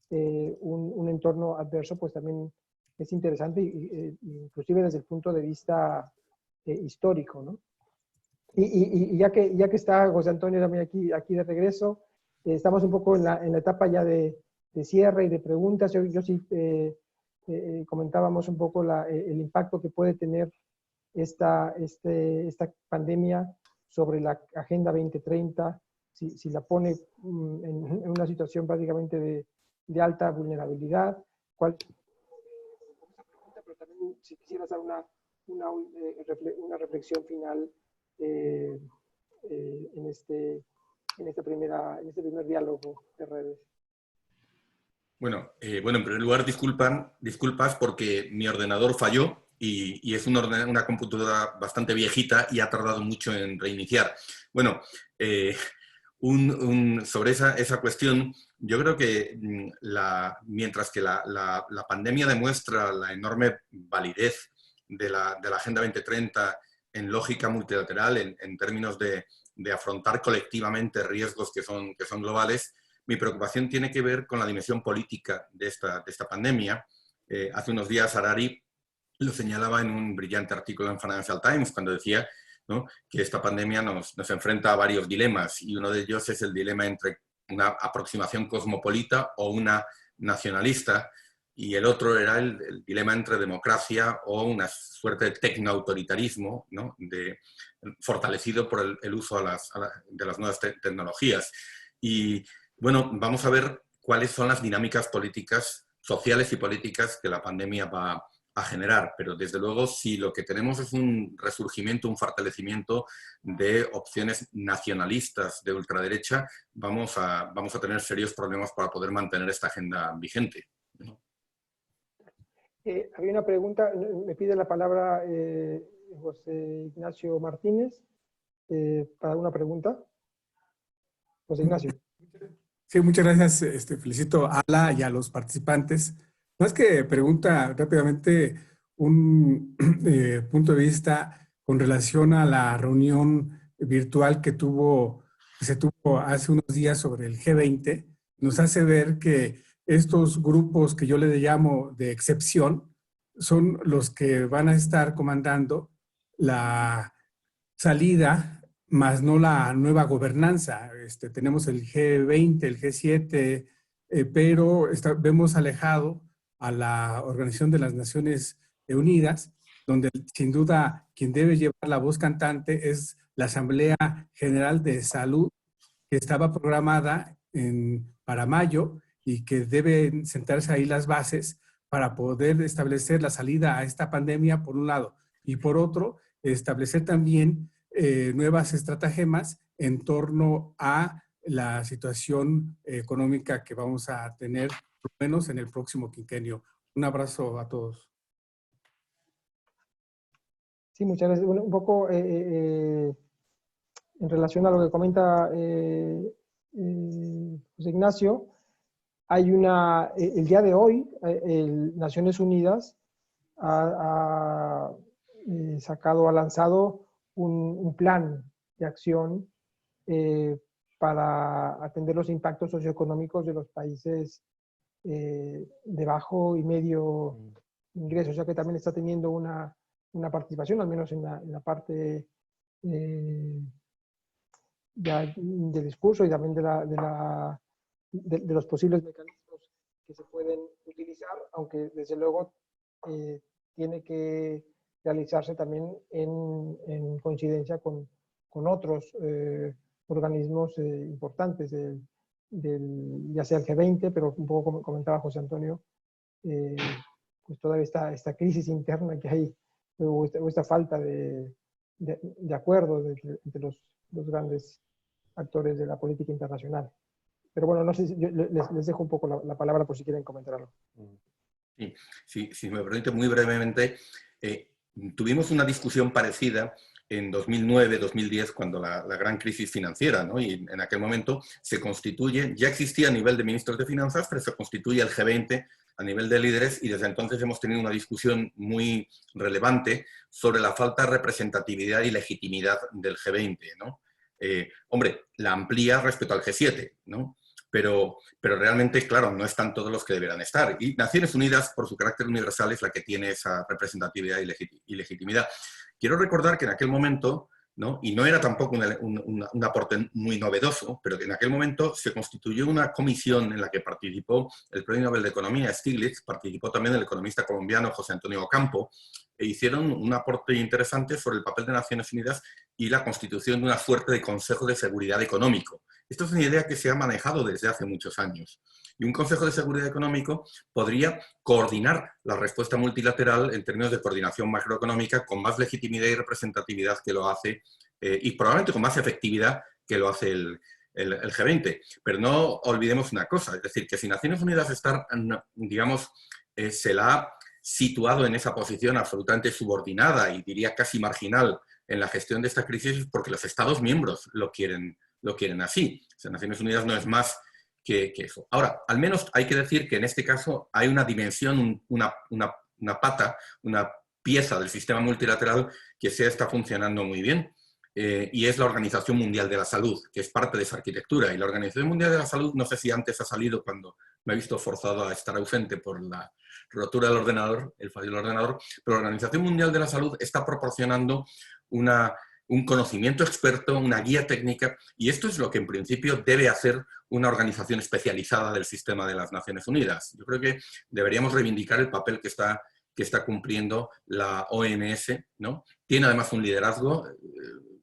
S1: un entorno adverso, pues también es interesante, inclusive desde el punto de vista histórico, ¿no? Y ya que está José Antonio también aquí de regreso, estamos un poco en la etapa ya de cierre y de preguntas. Yo sí comentábamos un poco el impacto que puede tener esta pandemia sobre la Agenda 2030, si la pone en una situación prácticamente de alta vulnerabilidad. Pero también si quisieras dar una reflexión final en este primer diálogo de redes.
S2: Bueno, en primer lugar, disculpas porque mi ordenador falló y es una computadora bastante viejita y ha tardado mucho en reiniciar. Bueno, sobre esa cuestión, yo creo que mientras que la pandemia demuestra la enorme validez de la Agenda 2030 en lógica multilateral, en términos de afrontar colectivamente riesgos que son globales, mi preocupación tiene que ver con la dimensión política de esta pandemia. Hace unos días Harari lo señalaba en un brillante artículo en Financial Times cuando decía, ¿no?, que esta pandemia nos enfrenta a varios dilemas y uno de ellos es el dilema entre una aproximación cosmopolita o una nacionalista y el otro era el dilema entre democracia o una suerte de tecnoautoritarismo, ¿no?, fortalecido por el uso de las nuevas tecnologías. Y bueno, vamos a ver cuáles son las dinámicas políticas, sociales y políticas que la pandemia va a generar, pero desde luego si lo que tenemos es un resurgimiento, un fortalecimiento de opciones nacionalistas de ultraderecha, vamos a tener serios problemas para poder mantener esta agenda vigente, ¿no?
S1: Había una pregunta, me pide la palabra José Ignacio Martínez para una pregunta. José Ignacio.
S6: Sí, muchas gracias. Felicito a Ala y a los participantes. Más que pregunta rápidamente un punto de vista con relación a la reunión virtual que se tuvo hace unos días sobre el G20, nos hace ver que estos grupos que yo le llamo de excepción son los que van a estar comandando la salida, más no la nueva gobernanza. Tenemos el G20, el G7, pero vemos alejado a la Organización de las Naciones Unidas, donde sin duda quien debe llevar la voz cantante es la Asamblea General de Salud, que estaba programada para mayo y que deben sentarse ahí las bases para poder establecer la salida a esta pandemia, por un lado, y por otro, establecer también nuevas estratagemas en torno a la situación económica que vamos a tener, por lo menos en el próximo quinquenio. Un abrazo a todos.
S1: Sí, muchas gracias. Bueno, un poco en relación a lo que comenta José Ignacio, hay el día de hoy, Naciones Unidas ha lanzado un plan de acción para atender los impactos socioeconómicos de los países de bajo y medio ingreso, o sea que también está teniendo una participación, al menos en la parte de discurso y también de los posibles mecanismos que se pueden utilizar, aunque desde luego tiene que realizarse también en coincidencia con otros organismos importantes, ya sea el G20, pero un poco como comentaba José Antonio, pues todavía esta crisis interna que hay, o esta falta de acuerdo entre los grandes actores de la política internacional. Pero bueno, no sé si yo les dejo un poco la palabra por si quieren comentar algo.
S2: Sí, si me permite muy brevemente, tuvimos una discusión parecida en 2009-2010, cuando la gran crisis financiera, ¿no? Y en aquel momento se constituye, ya existía a nivel de ministros de finanzas, pero se constituye el G20 a nivel de líderes, y desde entonces hemos tenido una discusión muy relevante sobre la falta de representatividad y legitimidad del G20, ¿no? Hombre, la amplía respecto al G7, ¿no? Pero realmente, claro, no están todos los que deberán estar. Y Naciones Unidas, por su carácter universal, es la que tiene esa representatividad y legitimidad. Quiero recordar que en aquel momento, ¿no? Y no era tampoco un aporte muy novedoso, pero que en aquel momento se constituyó una comisión en la que participó el Premio Nobel de Economía Stiglitz, participó también el economista colombiano José Antonio Ocampo, e hicieron un aporte interesante sobre el papel de Naciones Unidas y la constitución de una suerte de Consejo de Seguridad Económico. Esto es una idea que se ha manejado desde hace muchos años. Y un Consejo de Seguridad Económico podría coordinar la respuesta multilateral en términos de coordinación macroeconómica con más legitimidad y representatividad que lo hace, y probablemente con más efectividad que lo hace el G20. Pero no olvidemos una cosa, es decir, que si Naciones Unidas está, digamos, se la ha situado en esa posición absolutamente subordinada y diría casi marginal en la gestión de esta crisis, porque los Estados miembros lo quieren así. O sea, Naciones Unidas no es más que eso. Ahora, al menos hay que decir que en este caso hay una dimensión, una pata, una pieza del sistema multilateral que se está funcionando muy bien, y es la Organización Mundial de la Salud, que es parte de esa arquitectura. Y la Organización Mundial de la Salud, no sé si antes ha salido cuando me he visto forzado a estar ausente por la rotura del ordenador, el fallo del ordenador, pero la Organización Mundial de la Salud está proporcionando un conocimiento experto, una guía técnica, y esto es lo que en principio debe hacer una organización especializada del sistema de las Naciones Unidas. Yo creo que deberíamos reivindicar el papel que está cumpliendo la OMS, ¿no? Tiene además un liderazgo,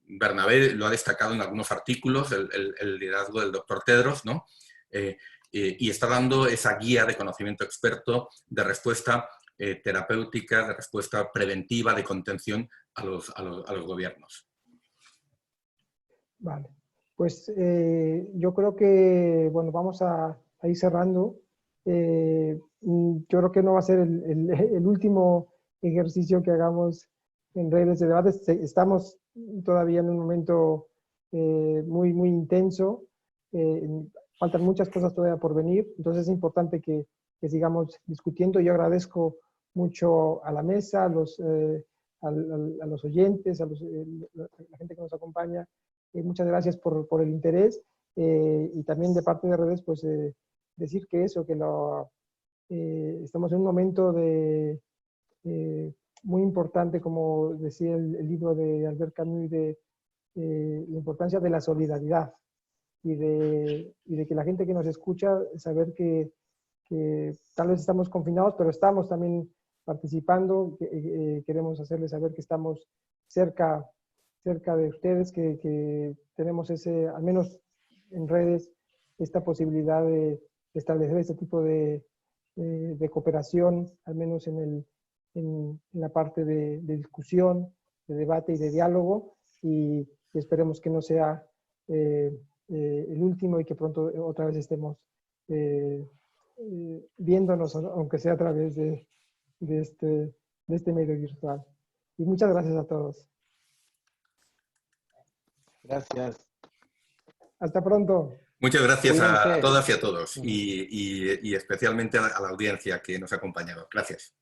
S2: Bernabé lo ha destacado en algunos artículos, el liderazgo del doctor Tedros, ¿no? Y está dando esa guía de conocimiento experto, de respuesta terapéutica, de respuesta preventiva, de contención a los gobiernos.
S1: Vale, pues yo creo que, bueno, vamos a ir cerrando. Yo creo que no va a ser el último ejercicio que hagamos en redes de debate. Estamos todavía en un momento muy, muy intenso. Faltan muchas cosas todavía por venir, entonces es importante que sigamos discutiendo. Yo agradezco mucho a la mesa, a los oyentes, a la gente que nos acompaña. Muchas gracias por el interés, y también de parte de redes, pues decir que eso, que estamos en un momento muy importante, como decía el libro de Albert Camus, de la importancia de la solidaridad y de que la gente que nos escucha, saber que tal vez estamos confinados, pero estamos también participando. Queremos hacerles saber que estamos cerca de ustedes, que tenemos al menos en redes, esta posibilidad de establecer este tipo de cooperación, al menos en la parte de discusión, de debate y de diálogo, y esperemos que no sea el último, y que pronto otra vez estemos viéndonos, aunque sea a través de este medio virtual. Y muchas gracias a todos.
S5: Gracias.
S1: Hasta pronto.
S2: Muchas gracias a
S5: Cuídense.
S2: todas y a todos y especialmente a la audiencia que nos ha acompañado. Gracias.